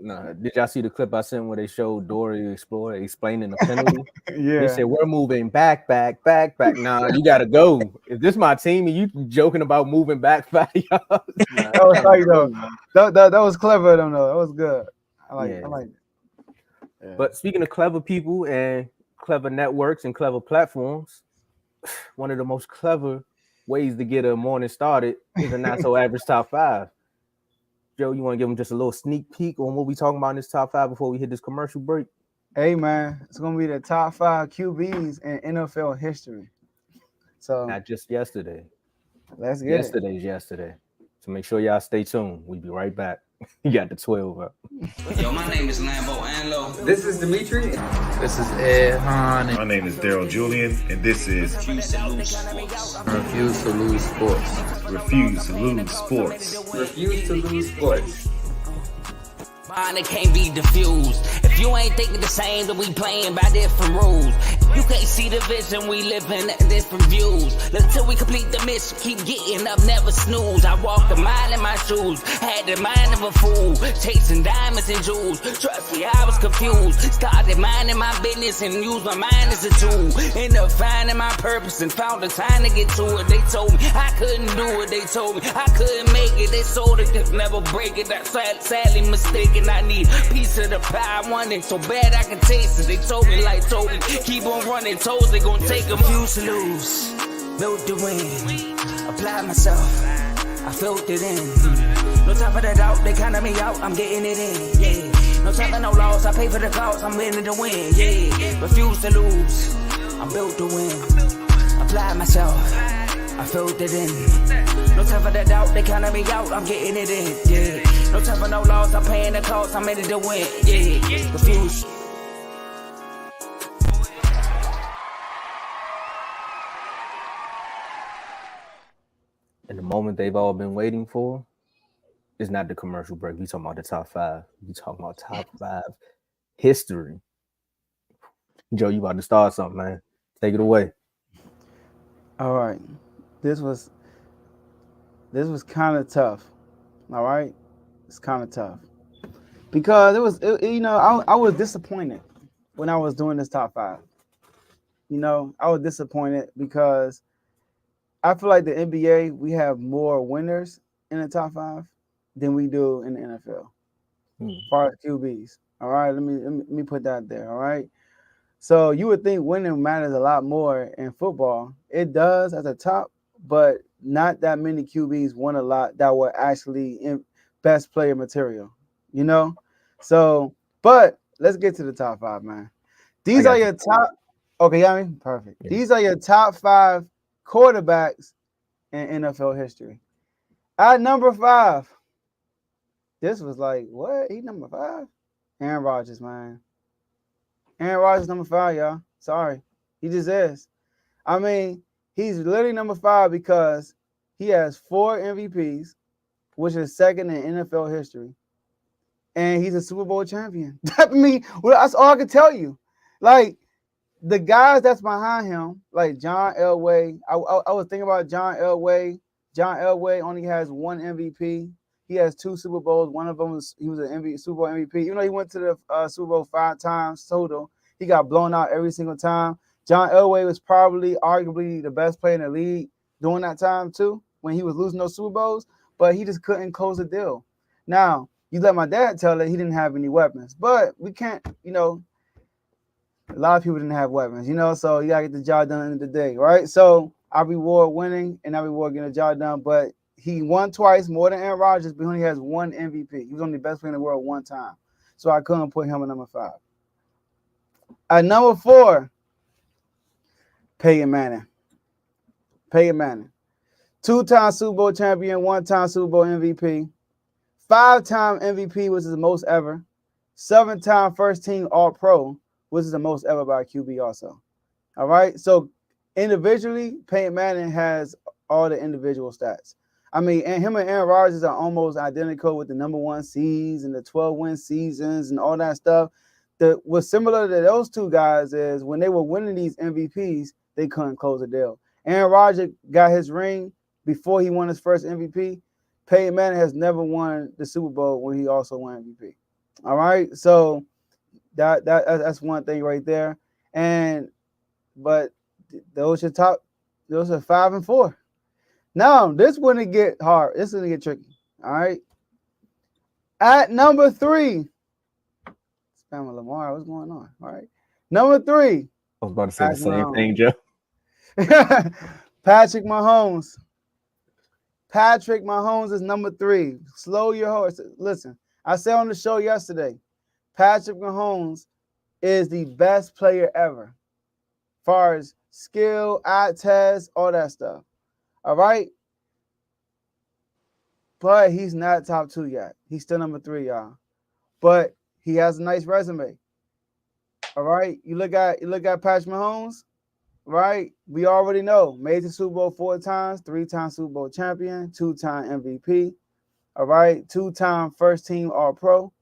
no. Did y'all see the clip I sent where they showed Dory the Explorer explaining the penalty? Yeah. They said we're moving back. Nah, you gotta go. Is this my team and you joking about moving back? Y'all? Nah, that was like that was clever of them though. That was good. I like it. Yeah. But speaking of clever people and clever networks and clever platforms, one of the most clever ways to get a morning started is a not so average top 5. Joe, you want to give them just a little sneak peek on what we talking about in this top 5 before we hit this commercial break? Hey man, it's gonna be the top 5 QBs in NFL history. So not just yesterday. Let's get Yesterday's yesterday. So make sure y'all stay tuned. We'll be right back. You got the 12 up. Yo, my name is Lambo Anlo. This is Dimitri. This is Ed Hahn. My name is Daryl Julian, and this is Refuse to Lose Sports. Refuse to Lose Sports. Refuse to Lose Sports. Mine, it can't be diffused. If you ain't thinking the same, then we playing by different rules. You can't see the vision, we living at different views. Until we complete the mission, keep getting up, never snooze. I walked a mile in my shoes, had the mind of a fool, chasing diamonds and jewels. Trust me, I was confused. Started minding my business and used my mind as a tool. Ended up finding my purpose and found the time to get to it. They told me I couldn't do it. They told me I couldn't make it. They sold it, could never break it. That's sadly mistaken. I need a piece of the pie. I want it so bad I can taste it. They told me keep on running, toes they gon' take them. Refuse to lose, built to win. Apply myself, I felt it in. No time for the doubt, they counted me out, I'm getting it in, yeah. No time for no loss, I pay for the cost, I'm winning to win, yeah. Refuse to lose, I'm built to win. Apply myself, I felt it in. No time for the doubt, they counted me out, I'm getting it in, yeah. No time for no loss, I'm paying the cost, I'm in it to win, yeah. Refuse. And the moment they've all been waiting for is not the commercial break. We talking about the top 5. We talking about top 5 history. Joe, you about to start something, man. Take it away. All right. This was kind of tough. All right. It's kind of tough because I was disappointed when I was doing this top 5. I was disappointed because I feel like the NBA, we have more winners in the top 5 than we do in the NFL. As far as QBs. All right, let me put that there. All right. So you would think winning matters a lot more in football. It does at the top, but not that many QBs won a lot that were actually in best player material, you know? So, but let's get to the top 5, man. These are your top. Okay, I mean, perfect. Yeah. These are your top 5 quarterbacks in NFL history. At number 5, this was like, what? He number 5? Aaron Rodgers, man. Aaron Rodgers number 5, y'all. Sorry. He just is. I mean, he's literally number 5 because he has 4 MVPs, which is second in NFL history. And he's a Super Bowl champion. I mean, well, that's all I can tell you. Like, the guys that's behind him, like John Elway, I was thinking about John Elway. John Elway only has 1 MVP. He has 2 Super Bowls. One of them he was an Super Bowl MVP. Even though he went to the Super Bowl 5 times total, he got blown out every single time. John Elway was probably arguably the best player in the league during that time too, when he was losing those Super Bowls, but he just couldn't close the deal. Now, you let my dad tell it, he didn't have any weapons, but we can't, a lot of people didn't have weapons, so you gotta get the job done at the end of the day, right? So I reward winning and I reward getting the job done, but he won twice more than Aaron Rodgers, but he only has 1 MVP. He was only the best player in the world 1 time. So I couldn't put him at number 5. At number 4, Peyton Manning. Peyton Manning. 2-time Super Bowl champion, 1-time Super Bowl MVP. 5-time MVP, which is the most ever. 7-time first team All-Pro, which is the most ever by a QB also. All right? So individually, Peyton Manning has all the individual stats. I mean, and him and Aaron Rodgers are almost identical with the number 1 seeds and the 12-win seasons and all that stuff. What's similar to those two guys is when they were winning these MVPs, they couldn't close the deal. Aaron Rodgers got his ring before he won his first MVP. Peyton Manning has never won the Super Bowl when he also won MVP. All right, so that's one thing right there. But those are 5 and 4. Now this one to get hard. This is gonna get tricky. All right. At number 3, Spammer Lamar, what's going on? All right. Number 3. I was about to say the same thing, Joe. Patrick Mahomes. Patrick Mahomes is number 3. Slow your horse. Listen, I said on the show yesterday, Patrick Mahomes is the best player ever. As far as skill, eye test, all that stuff. All right? But he's not top 2 yet. He's still number 3, y'all. But he has a nice resume. All right? You look at Patrick Mahomes, right? We already know. Made the Super Bowl 4 times, 3-time Super Bowl champion, 2-time MVP. All right? 2-time first team All-Pro.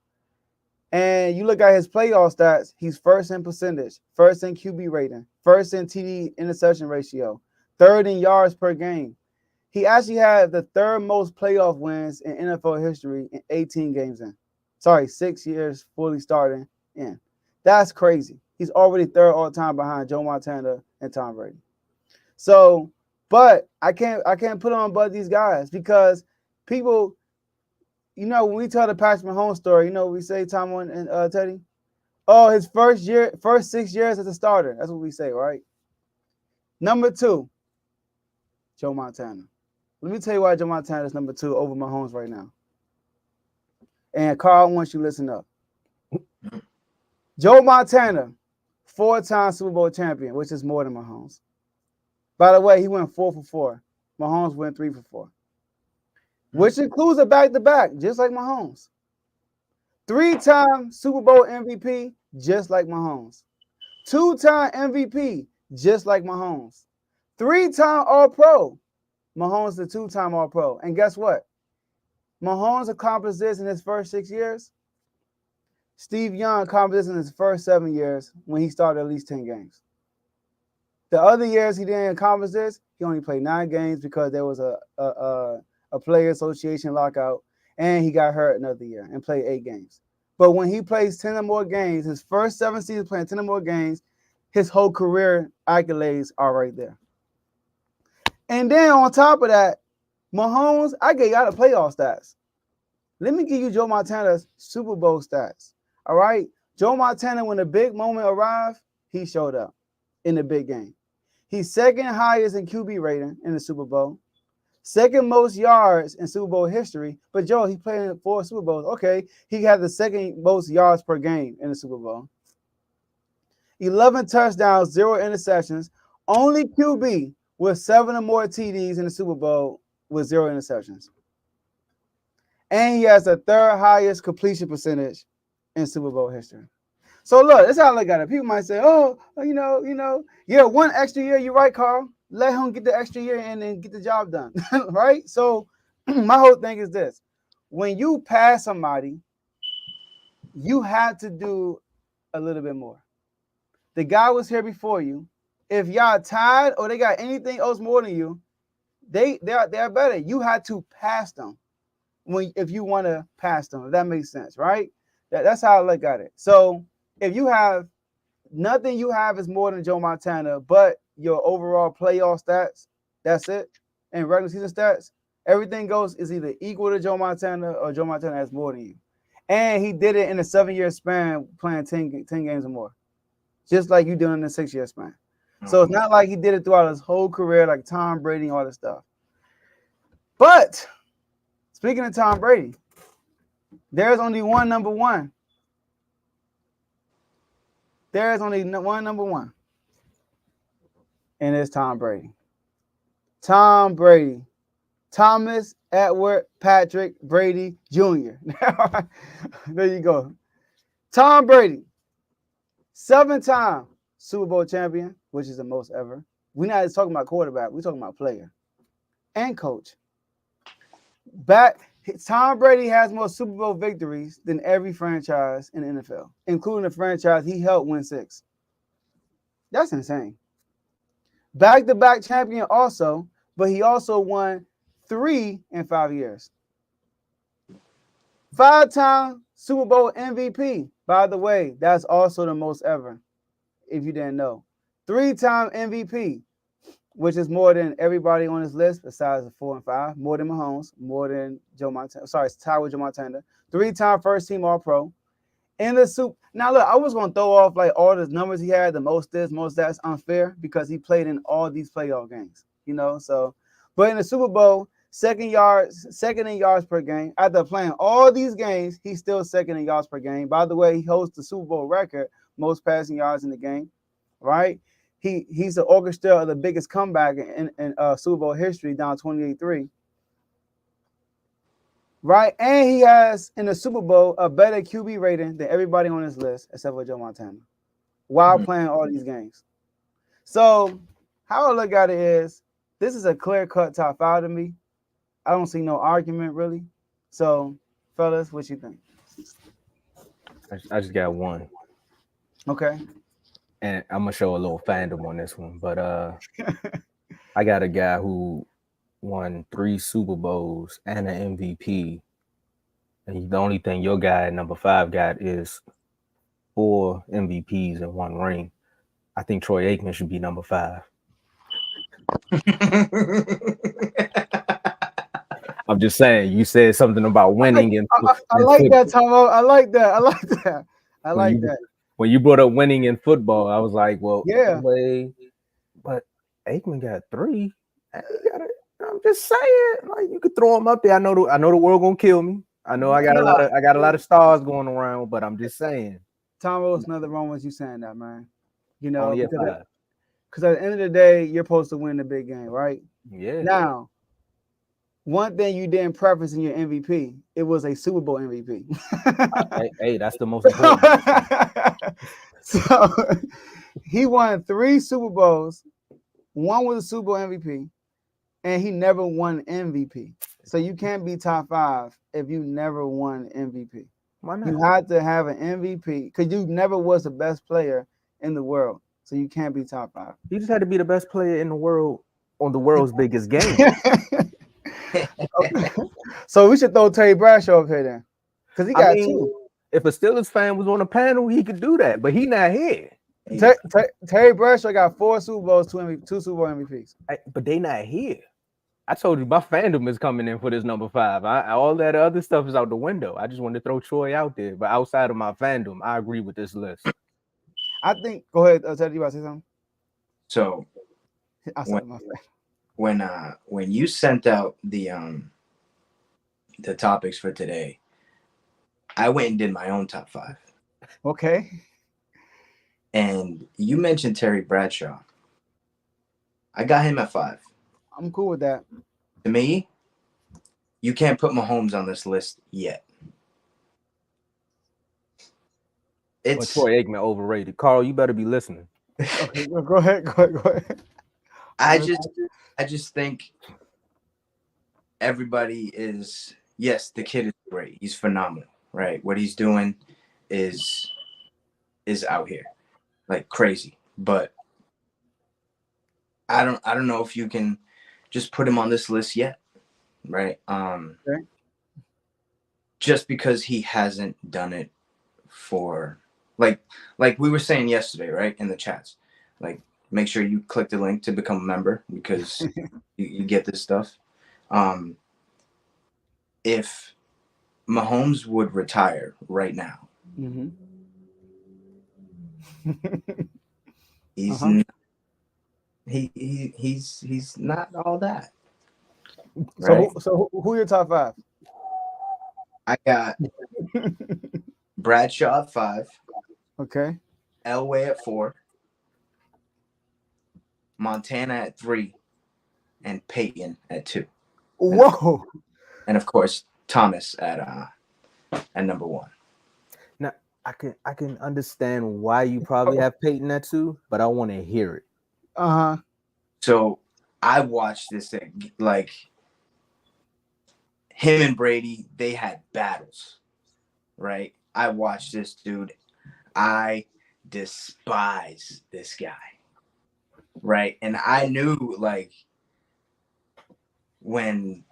And you look at his playoff stats, he's first in percentage, first in QB rating, first in TD interception ratio, 3rd in yards per game. He actually had the 3rd most playoff wins in NFL history in 18 games in. 6 years fully starting in. That's crazy. He's already 3rd all time behind Joe Montana and Tom Brady. So, but I can't put on but these guys because people, when we tell the Patrick Mahomes story, we say, Tom and Teddy? Oh, his first 6 years as a starter. That's what we say, right? Number 2, Joe Montana. Let me tell you why Joe Montana is number 2 over Mahomes right now. And Carl wants you to listen up. Joe Montana, 4-time Super Bowl champion, which is more than Mahomes. By the way, he went 4 for 4. Mahomes went 3 for 4. Which includes a back-to-back, just like Mahomes. 3-time Super Bowl MVP, just like Mahomes. 2-time MVP, just like Mahomes. 3-time All-Pro. Mahomes the 2-time All-Pro. And guess what? Mahomes accomplished this in his first 6 years. Steve Young accomplished this in his first 7 years when he started at least 10 games. The other years he didn't accomplish this, he only played 9 games because there was a player association lockout, and he got hurt another year and played 8 games. But when he plays 10 or more games, his first 7 seasons playing 10 or more games, his whole career accolades are right there. And then on top of that, Mahomes, I gave y'all the playoff stats. Let me give you Joe Montana's Super Bowl stats. All right. Joe Montana, when the big moment arrived, he showed up in the big game. He's second highest in QB rating in the Super Bowl. Second most yards in Super Bowl history. But Joe, he played in 4 Super Bowls. Okay. He had the second most yards per game in the Super Bowl. 11 touchdowns, 0 interceptions. Only QB with 7 or more TDs in the Super Bowl with 0 interceptions. And he has the 3rd highest completion percentage in Super Bowl history. So look, that's how I look at it. People might say, oh, yeah, 1 extra year. You're right, Carl. Let him get the extra year and then get the job done, right? So my whole thing is this. When you pass somebody, you have to do a little bit more. The guy was here before you. If y'all tied or they got anything else more than you, they're better. You had to pass them if you want to pass them. If that makes sense, right? That's how I look at it. So if you have nothing, you have is more than Joe Montana, but your overall playoff stats, that's it. And regular season stats, everything goes is either equal to Joe Montana or Joe Montana has more than you. And he did it in a 7-year span playing 10 games or more. Just like you did in a 6-year span. So it's not like he did it throughout his whole career, like Tom Brady and all this stuff. But speaking of Tom Brady, there's only one number one. There is only one number one. And it's Tom Brady. Tom Brady. Thomas Edward Patrick Brady Jr. There you go. Tom Brady. 7-time Super Bowl champion, which is the most ever. We're not just talking about quarterback. We're talking about player and coach. Tom Brady has more Super Bowl victories than every franchise in the NFL, including the franchise he helped win 6. That's insane. Back-to-back champion also, but he also won 3 in 5 years. 5-time Super Bowl MVP. By the way, that's also the most ever, if you didn't know. 3-time MVP, which is more than everybody on this list besides the 4 and 5, more than Mahomes, more than Joe Montana. Sorry, it's tied with Joe Montana. 3-time first-team All-Pro. In the Super. Now, look, I was going to throw off like all the numbers he had, the most this, most that's unfair because he played in all these playoff games, So, but in the Super Bowl, second in yards per game. After playing all these games, he's still second in yards per game. By the way, he holds the Super Bowl record, most passing yards in the game, right? He's the orchestra of the biggest comeback in Super Bowl history, down 28-3. Right? And he has, in the Super Bowl, a better QB rating than everybody on this list, except for Joe Montana, while playing all these games. So how I look at it is, this is a clear-cut top 5 to me. I don't see no argument, really. So, fellas, what you think? I just got one. Okay. And I'm going to show a little fandom on this one. But I got a guy who won 3 Super Bowls and an MVP. And the only thing your guy, number 5, got is 4 MVPs and 1 ring. I think Troy Aikman should be number 5. I'm just saying, you said something about winning. I like that, Tomo. I like that. When you brought up winning in football, I was like, well, yeah. But Aikman got 3. I'm just saying, like, you could throw him up there. I know the world gonna kill me. I know I got a lot of stars going around, but I'm just saying. Tomo, it's nothing wrong with you saying that, man. Yeah, because at the end of the day, you're supposed to win the big game, right? Yeah. Now, one thing you didn't preface in your MVP, it was a Super Bowl MVP. hey, that's the most important. So he won 3 Super Bowls. 1 was a Super Bowl MVP, and he never won MVP. So you can't be top 5 if you never won MVP. Why not? You had to have an MVP because you never was the best player in the world. So you can't be top 5. You just had to be the best player in the world on the world's biggest game. Okay. So we should throw Terry Bradshaw up here then, because he got 2. If a Steelers fan was on the panel, he could do that, but he not here. Terry Bradshaw got 4 Super Bowls, 2 Super Bowl MVPs. But they not here. I told you my fandom is coming in for this number 5. All that other stuff is out the window. I just wanted to throw Troy out there. But outside of my fandom, I agree with this list. I think. Go ahead, Ted. You about to say something? So when you sent out the topics for today, I went and did my own top 5. Okay. And you mentioned Terry Bradshaw. I got him at 5. I'm cool with that. To me, you can't put Mahomes on this list yet. It's Troy Aikman overrated. Carl, you better be listening. Okay, go ahead. I just think everybody is, yes, the kid is great. He's phenomenal, right? What he's doing is out here, like crazy. But I don't know if you can just put him on this list yet, right? Okay. Just because he hasn't done it for like we were saying yesterday, right, in the chats, like make sure you click the link to become a member because you get this stuff. If Mahomes would retire right now, he's not, he's not all that. Right? So who your top 5? I got Bradshaw at 5. Okay. Elway at 4. Montana at 3. And Peyton at 2. Whoa. And of course, Thomas at number 1. Now I can understand why you probably have Peyton at 2, but I want to hear it. So I watched this thing, like him and Brady, they had battles, right? I watched this dude. I despise this guy, right? And I knew, like, when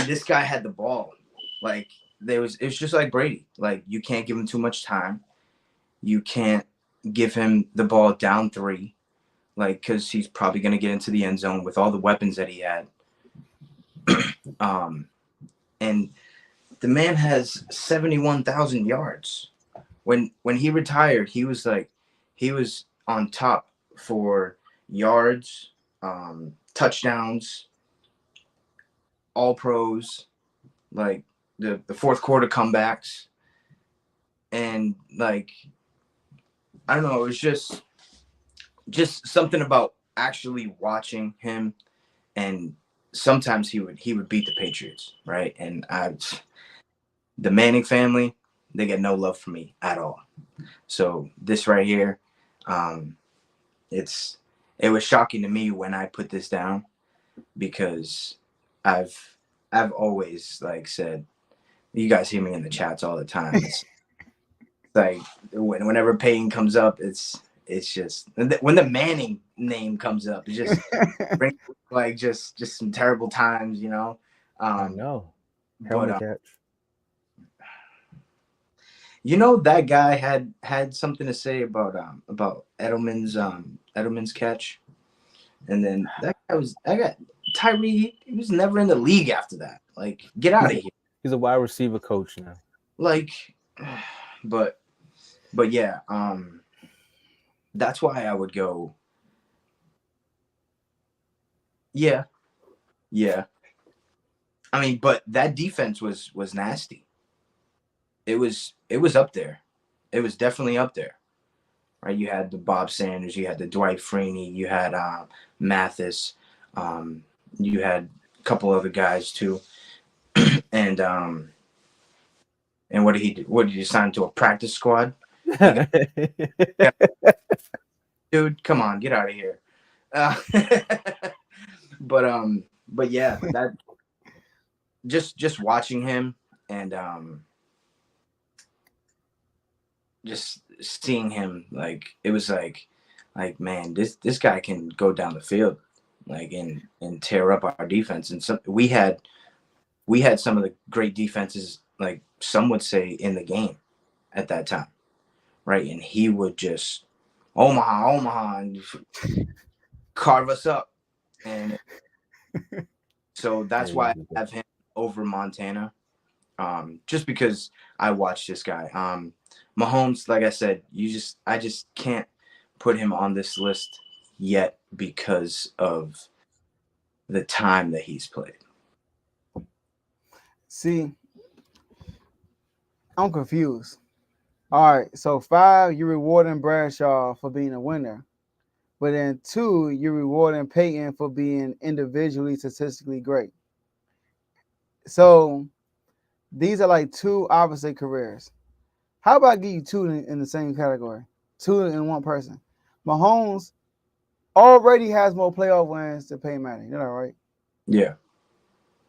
this guy had the ball, like it's just like Brady. Like, you can't give him too much time. You can't give him the ball down 3, like, because he's probably going to get into the end zone with all the weapons that he had. And the man has 71,000 yards. When he retired, he was on top for yards, touchdowns, all pros, like the fourth quarter comebacks. And like, I don't know, it was just something about actually watching him. And sometimes he would beat the Patriots, right? And the Manning family, they get no love from me at all. So this right here, it was shocking to me when I put this down, because I've always, like, said, you guys hear me in the chats all the time. It's like whenever Peyton comes up, it's just when the Manning name comes up, it just brings like just some terrible times, you know. I know. But, you know, that guy had something to say about Edelman's catch, and then that guy Tyree, he was never in the league after that. Like, get out of here. He's a wide receiver coach now. Like, but yeah, that's why I would go. Yeah. I mean, but that defense was nasty. It was up there. It was definitely up there, right? You had the Bob Sanders, you had the Dwight Freeney, you had Mathis, you had a couple other guys too, and what did he do? What did he sign to a practice squad? Dude, come on, get out of here. But yeah, that just watching him and just seeing him, like, it was like man, this guy can go down the field, like, and tear up our defense. And we had some of the great defenses, like some would say, in the game at that time, right? And he would just Omaha, and carve us up. And so that's why I have him over Montana. Just because I watched this guy. Mahomes, like I said, I just can't put him on this list yet because of the time that he's played. See, I'm confused. All right, so 5, you're rewarding Bradshaw for being a winner. But then 2, you're rewarding Peyton for being individually statistically great. So these are like 2 opposite careers. How about I give you 2 in the same category? 2 in one person. Mahomes already has more playoff wins than Peyton Manning. You know, right? Yeah.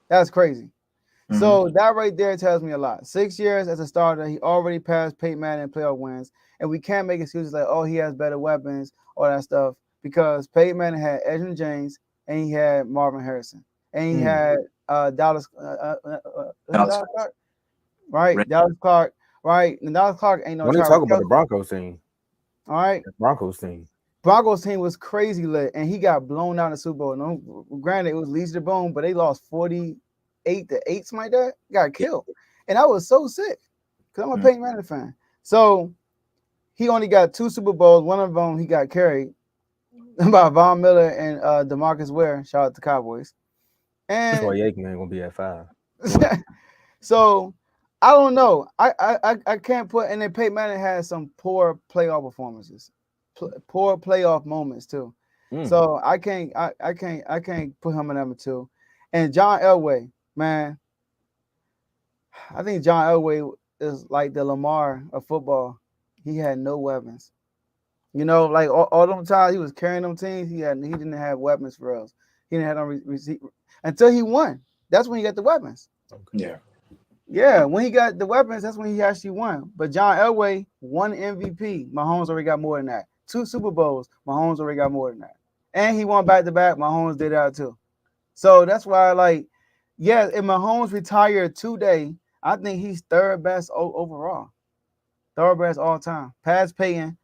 That's crazy. Mm-hmm. So that right there tells me a lot. 6 years as a starter, he already passed Peyton Manning in playoff wins. And we can't make excuses like, oh, he has better weapons, all that stuff, because Peyton Manning had Edgerrin James and he had Marvin Harrison. And he had Dallas Clark, right? Dallas Clark, right? And Dallas Clark ain't no. When they talk about the Broncos team, all right, the Broncos team was crazy lit, and he got blown out in the Super Bowl. No, granted, it was Legion to Boom, but they lost 48-8, something like that. Got killed, and I was so sick because I'm a Peyton Manning fan. So he only got 2 Super Bowls. One of them he got carried by Von Miller and DeMarcus Ware. Shout out to Cowboys. And Troy Aikman gonna be at 5. So I don't know. I can't put. And then Peyton Manning has some poor playoff performances, poor playoff moments too. So I can't put him in number 2. And John Elway, man, I think John Elway is like the Lamar of football. He had no weapons. You know, like all them times he was carrying them teams, he didn't have weapons for us. He didn't have no receiver until he won. That's when he got the weapons. Yeah. Yeah, when he got the weapons, that's when he actually won. But John Elway won MVP. Mahomes already got more than that. 2 Super Bowls, Mahomes already got more than that. And he won back-to-back. Mahomes did that too. So that's why, like, yeah, if Mahomes retired today, I think he's 3rd best overall. 3rd best all time. Past Peyton,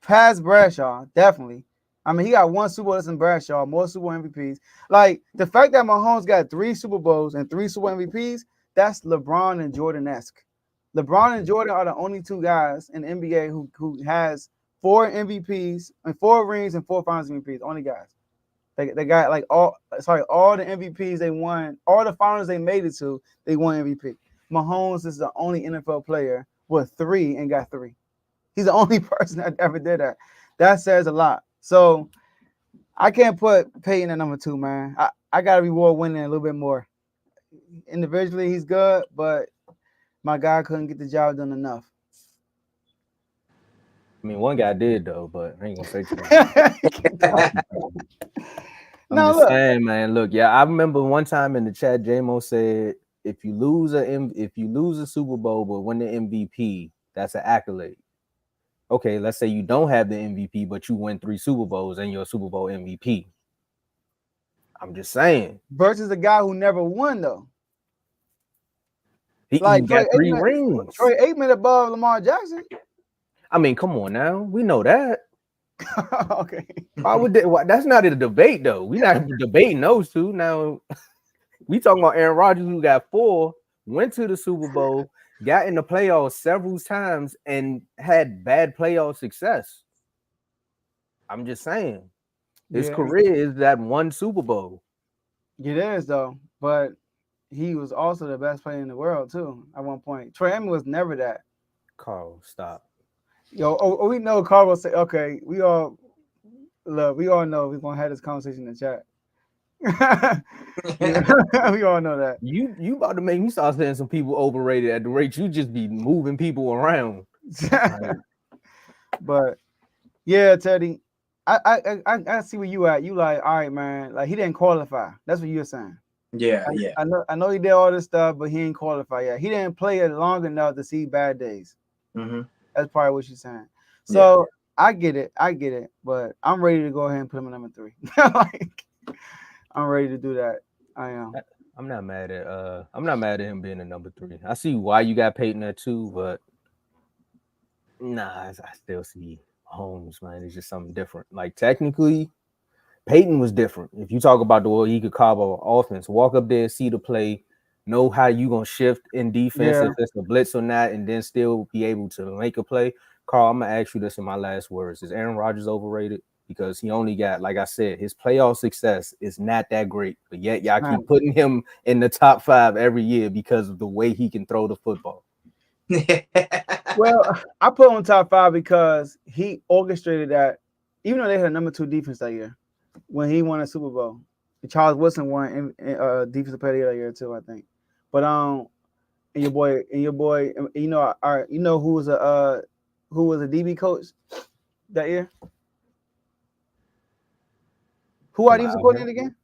past Bradshaw, definitely. I mean, he got 1 Super Bowl less than Bradshaw, more Super Bowl MVPs. Like, the fact that Mahomes got 3 Super Bowls and 3 Super Bowl MVPs, that's LeBron and Jordan-esque. LeBron and Jordan are the only 2 guys in the NBA who has 4 MVPs and 4 rings and 4 finals MVPs. Only guys. They got like all the MVPs they won, all the finals they made it to, they won MVP. Mahomes is the only NFL player with 3 and got 3. He's the only person that ever did that. That says a lot. So I can't put Peyton at number 2, man. I got to reward winning a little bit more. Individually, he's good, but my guy couldn't get the job done enough. I mean, one guy did though, but I ain't gonna say that. I'm just saying, man. Look, yeah, I remember one time in the chat, J-Mo said, if you lose a Super Bowl but win the MVP, that's an accolade. Okay, let's say you don't have the MVP, but you win 3 Super Bowls and you're a Super Bowl MVP. I'm just saying. Versus a guy who never won though. He got 3 rings. Troy Aikman above Lamar Jackson. I mean, come on now. We know that. Okay. Why would that's not a debate though. We're not debating those 2. Now we talking about Aaron Rodgers, who got 4, went to the Super Bowl, got in the playoffs several times, and had bad playoff success. I'm just saying. His career is that 1 Super Bowl. It is though, but he was also the best player in the world too at one point. Troy Aikman was never that. Carl, stop. Yo, we know Carl will say, okay, we all know we're gonna have this conversation in the chat. We all know that. You about to make me start saying some people overrated at the rate you just be moving people around. But yeah, Teddy, I see where you at. You like, all right, man. Like he didn't qualify. That's what you're saying. Yeah. I know he did all this stuff, but he didn't qualify yet. He didn't play it long enough to see bad days. Mm-hmm. That's probably what you're saying. So I get it, but I'm ready to go ahead and put him at number 3. Like, I'm ready to do that. I am. I'm not mad at him being a number 3. I see why you got Peyton at 2, but nah, I still see Mahomes, man, it's just something different. Like technically, Peyton was different. If you talk about the way he could carve an offense, walk up there, see the play, know how you gonna shift in defense if it's a blitz or not, and then still be able to make a play. Carl, I'm gonna ask you this in my last words: is Aaron Rodgers overrated? Because he only got, like I said, his playoff success is not that great, but yet y'all keep putting him in the top 5 every year because of the way he can throw the football. Well, I put him on top 5 because he orchestrated that. Even though they had a number 2 defense that year, when he won a Super Bowl, Charles Woodson won defensive player of the year that year too, I think. But and your boy, you know who was a DB coach that year? Who are defensive coordinator again?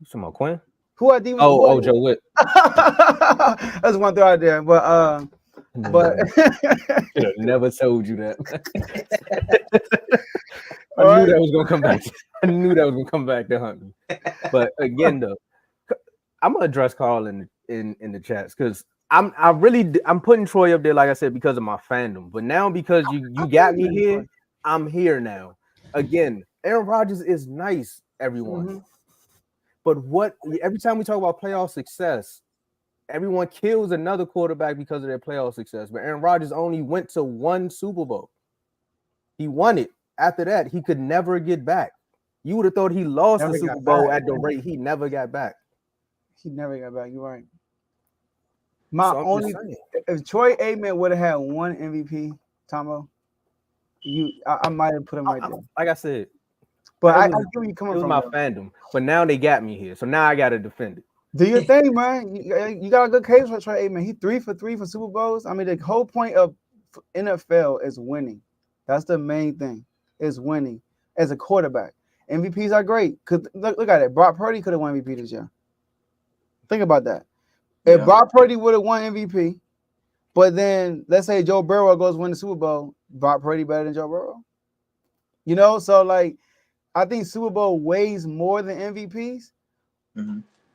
You talking about Quinn? Who are defensive? Oh, Joe Witt. That's one throw out there, but should have never told you that. I knew that was gonna come back. I knew that was gonna come back to hunt me. But again, though, I'm gonna address Carl in the chats because I'm putting Troy up there, like I said, because of my fandom. But now because you got me here, I'm here now. Again, Aaron Rodgers is nice, everyone. Mm-hmm. But every time we talk about playoff success, everyone kills another quarterback because of their playoff success. But Aaron Rodgers only went to 1 Super Bowl. He won it. After that, he could never get back. You would have thought he lost the Super Bowl at the rate he never got back. He never got back. You're right. If Troy Aikman would have had 1 MVP, Tomo, I might have put him right there. Like I said, but I get where you coming from. It was my fandom, but now they got me here, so now I got to defend it. Do your thing, man. You got a good case for Troy Aikman. He 3 for 3 for Super Bowls. I mean, the whole point of NFL is winning. That's the main thing. Is winning as a quarterback. MVPs are great. Cause look at it. Brock Purdy could have won MVP this year. Think about that. If Brock Purdy would have won MVP, but then let's say Joe Burrow goes win the Super Bowl, Brock Purdy better than Joe Burrow. You know, so like I think Super Bowl weighs more than MVPs,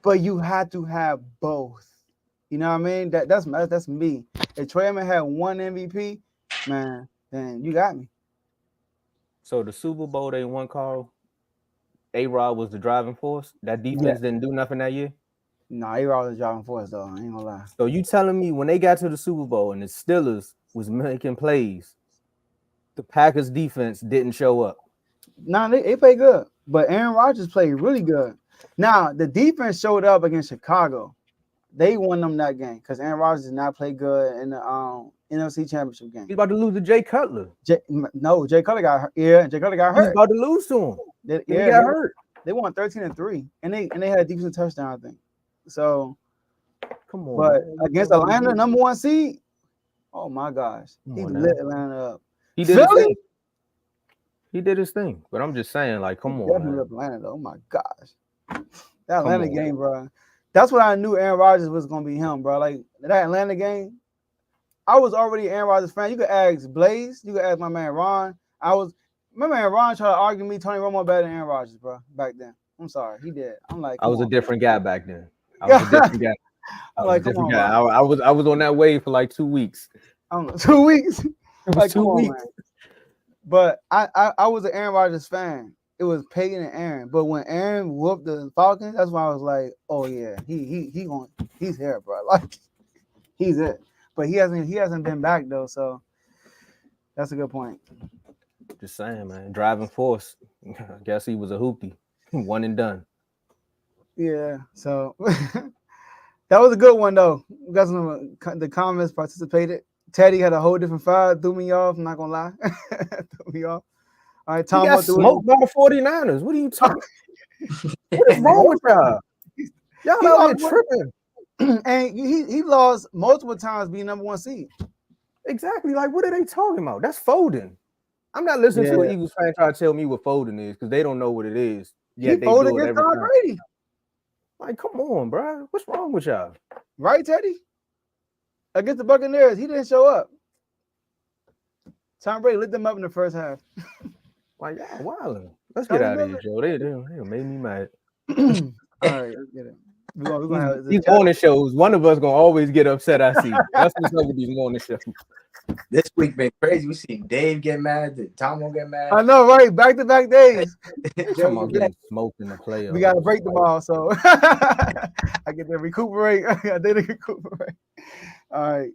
but you had to have both. You know what I mean? That's me. If Troy Aikman had 1 MVP, man, then you got me. So the Super Bowl they won, Carl, A-Rod was the driving force. That defense didn't do nothing that year? No, A-Rod was the driving force, though. I ain't gonna lie. So you telling me when they got to the Super Bowl and the Steelers was making plays, the Packers defense didn't show up? Nah, they played good. But Aaron Rodgers played really good. Now, the defense showed up against Chicago. They won them that game because Aaron Rodgers did not play good in the NFC Championship game. He's about to lose to Jay Cutler. Jay Cutler got hurt. Yeah, Jay Cutler got hurt. He's about to lose to him. He got hurt. They won 13-3, and they had a decent touchdown, I think. So, come on. But against Atlanta, number 1 seed, oh my gosh, he lit Atlanta up. He did his thing. He did his thing. But I'm just saying, like, come on. Definitely Atlanta, though. Oh my gosh, that Atlanta game, bro. That's what I knew Aaron Rodgers was gonna be him, bro. Like that Atlanta game, I was already an Aaron Rodgers fan. You could ask Blaze, you could ask my man Ron. My man Ron tried to argue me Tony Romo better than Aaron Rodgers, bro. Back then, I'm sorry, he did. I'm like, I was a different guy back then. I was a different guy. I was a different guy. I was on that wave for like 2 weeks. 2 weeks. Like 2 weeks. But I was an Aaron Rodgers fan. It was Peyton and Aaron. But when Aaron whooped the Falcons, that's why I was like, oh yeah, he's here, bro. Like he's it. But he hasn't been back though, so that's a good point. Just saying, man. Driving force. I guess he was a hoopty. 1 and done. Yeah, so that was a good one though. We got some of the comments participated. Teddy had a whole different vibe, threw me off. I'm not gonna lie, threw me off. All right, Tom, got smoked by the 49ers. What are you talking? What is wrong with y'all? Y'all out here tripping. And he lost multiple times being number 1 seed. Exactly. Like, what are they talking about? That's folding. I'm not listening to an Eagles fan try to tell me what folding is because they don't know what it is. Yeah, he folded against Tom Brady. Like, come on, bro. What's wrong with y'all? Right, Teddy? Against the Buccaneers, he didn't show up. Tom Brady lit them up in the first half. Like, yeah, wildin'. Let's get out of here, Joe. They made me mad. All right, let's get it. We're gonna have These morning shows, one of us gonna always get upset. I see. That's what's up with these morning shows. This week been crazy. We seen Dave get mad, did Tomo get mad? I know, right? Back-to-back days. Come on, getting smoked in the playoffs. We gotta break them all, so I get to recuperate. I did recuperate. All right.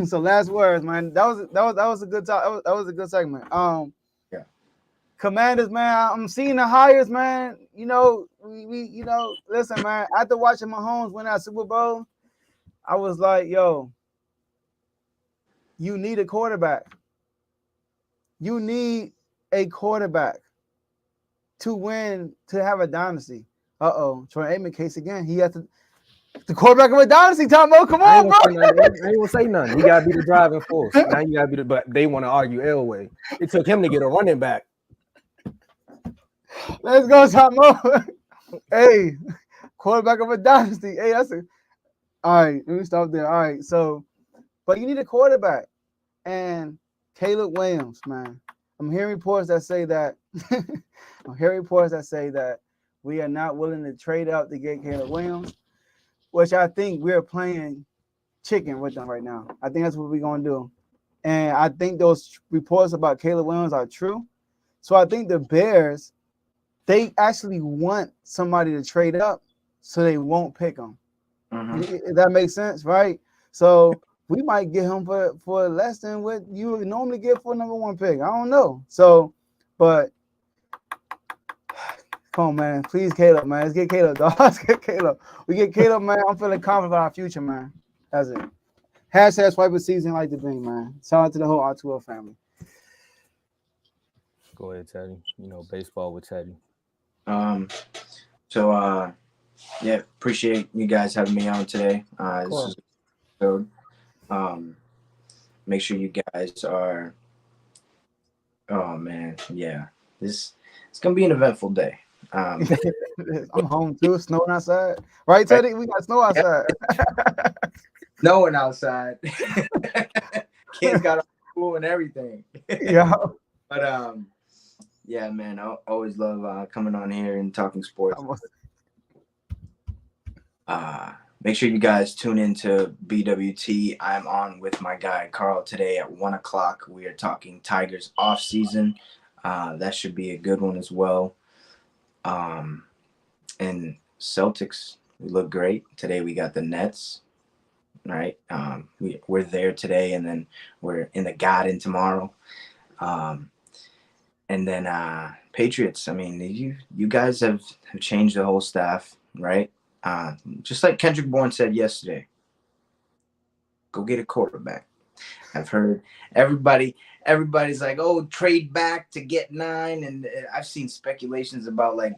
So last words, man. That was a good talk. That was a good segment. Yeah. Commanders, man. I'm seeing the hires, man. You know, we listen, man. After watching Mahomes win that Super Bowl, I was like, yo, you need a quarterback. You need a quarterback to win, to have a dynasty. Troy Aikman case again. He has to. The quarterback of a dynasty, Tomo. Come on, bro. I ain't gonna say nothing. He gotta be the driving force. Now you gotta be but they want to argue Elway. It took him to get a running back. Let's go, Tomo. Hey, quarterback of a dynasty. Hey, all right. Let me stop there. All right, so, but you need a quarterback, and Caleb Williams, man. I'm hearing reports that say that. We are not willing to trade out to get Caleb Williams, which I think we're playing chicken with them right now. I think that's what we're going to do. And I think those reports about Caleb Williams are true. So I think the Bears, they actually want somebody to trade up so they won't pick him. If that makes sense, right? So we might get him for less than what you would normally get for a number one pick. I don't know. So, but come on, man. Please, Caleb, man. Let's get Caleb, dog. Let's get Caleb. We get Caleb, man. I'm feeling confident about our future, man. That's it. Hashtag swipe a season like the thing, man. Shout out to the whole R2L family. Go ahead, Teddy. You know, baseball with Teddy. Yeah, appreciate you guys having me on today. This is episode. Make sure you guys are. Oh man, yeah. It's gonna be an eventful day. I'm home too. Snowing outside, right, Teddy? We got snow outside. Snowing outside. Kids got school and everything. Yeah. But yeah, man, I always love coming on here and talking sports. Make sure you guys tune into BWT. I'm on with my guy Carl today at 1:00. We are talking Tigers off season. That should be a good one as well. And Celtics, we look great today. We got the Nets, right? We're there today, and then we're in the Garden tomorrow. And then Patriots. I mean, you guys have changed the whole staff, right? Just like Kendrick Bourne said yesterday, go get a quarterback. I've heard everybody's like, oh, trade back to get 9, and I've seen speculations about like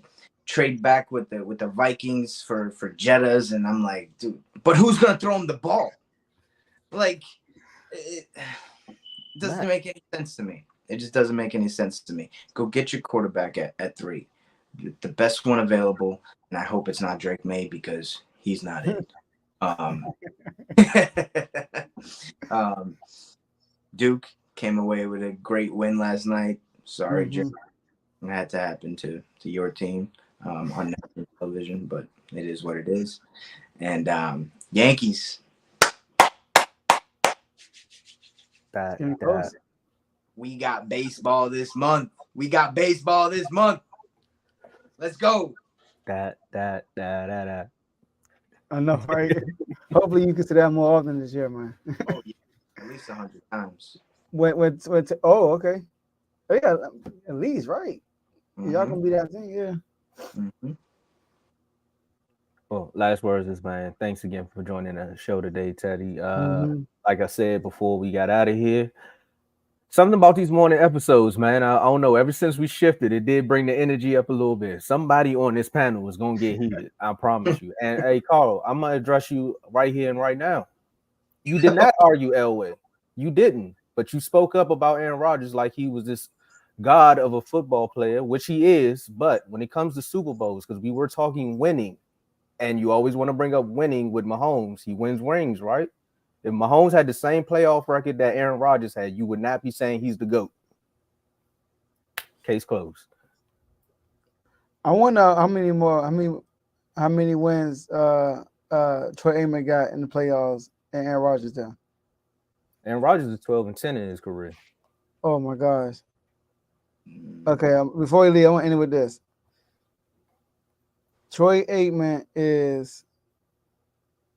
trade back with the Vikings for Jettas, and I'm like, dude, but who's gonna throw him the ball? Like, it doesn't make any sense to me. It just doesn't make any sense to me. Go get your quarterback at 3, the best one available. And I hope it's not Drake May because he's not in. Duke came away with a great win last night. Sorry, Drake. It had to happen to your team on national television, but it is what it is. And Yankees. We got baseball this month. Let's go. That. I know, right? Hopefully you can see that more often this year, man. Oh, yeah. At least 100 times. Okay. Oh, yeah, at least, right? Y'all gonna be that thing, yeah. Well, last words is, man, thanks again for joining the show today, Teddy. Like I said before we got out of here, something about these morning episodes, man. I don't know. Ever since we shifted, it did bring the energy up a little bit. Somebody on this panel is going to get heated. I promise you. And, hey, Carl, I'm going to address you right here and right now. You did not argue Elway. You didn't. But you spoke up about Aaron Rodgers like he was this god of a football player, which he is. But when it comes to Super Bowls, because we were talking winning, and you always want to bring up winning with Mahomes. He wins rings, right? If Mahomes had the same playoff record that Aaron Rodgers had, you would not be saying he's the GOAT. Case closed. I wonder how many wins Troy Aikman got in the playoffs and Aaron Rodgers done? And Rodgers is 12-10 in his career. Oh my gosh. Okay, before we leave, I want to end it with this. Troy Aikman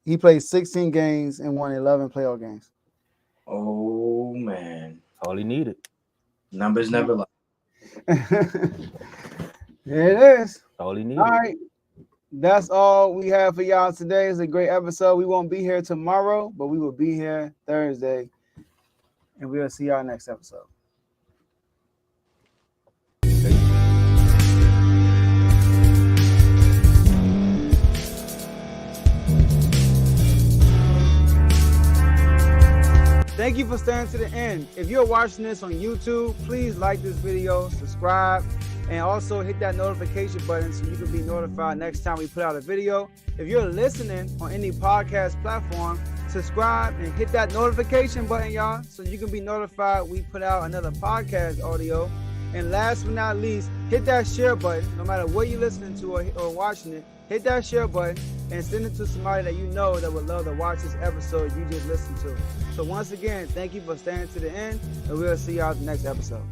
he played 16 games and won 11 playoff games. Oh man, All he needed. numbers never lie. There it is. All he needed. All right. That's all we have for y'all today. It's a great episode. We won't be here tomorrow, but we will be here Thursday. And we'll see y'all next episode. Thank you for staying to the end. If you're watching this on YouTube, please like this video, subscribe, and also hit that notification button so you can be notified next time we put out a video. If you're listening on any podcast platform, subscribe and hit that notification button, y'all, so you can be notified we put out another podcast audio. And last but not least, hit that share button. No matter what you're listening to or watching it, hit that share button and send it to somebody that you know that would love to watch this episode you just listened to. So once again, thank you for staying to the end, and we'll see y'all in the next episode.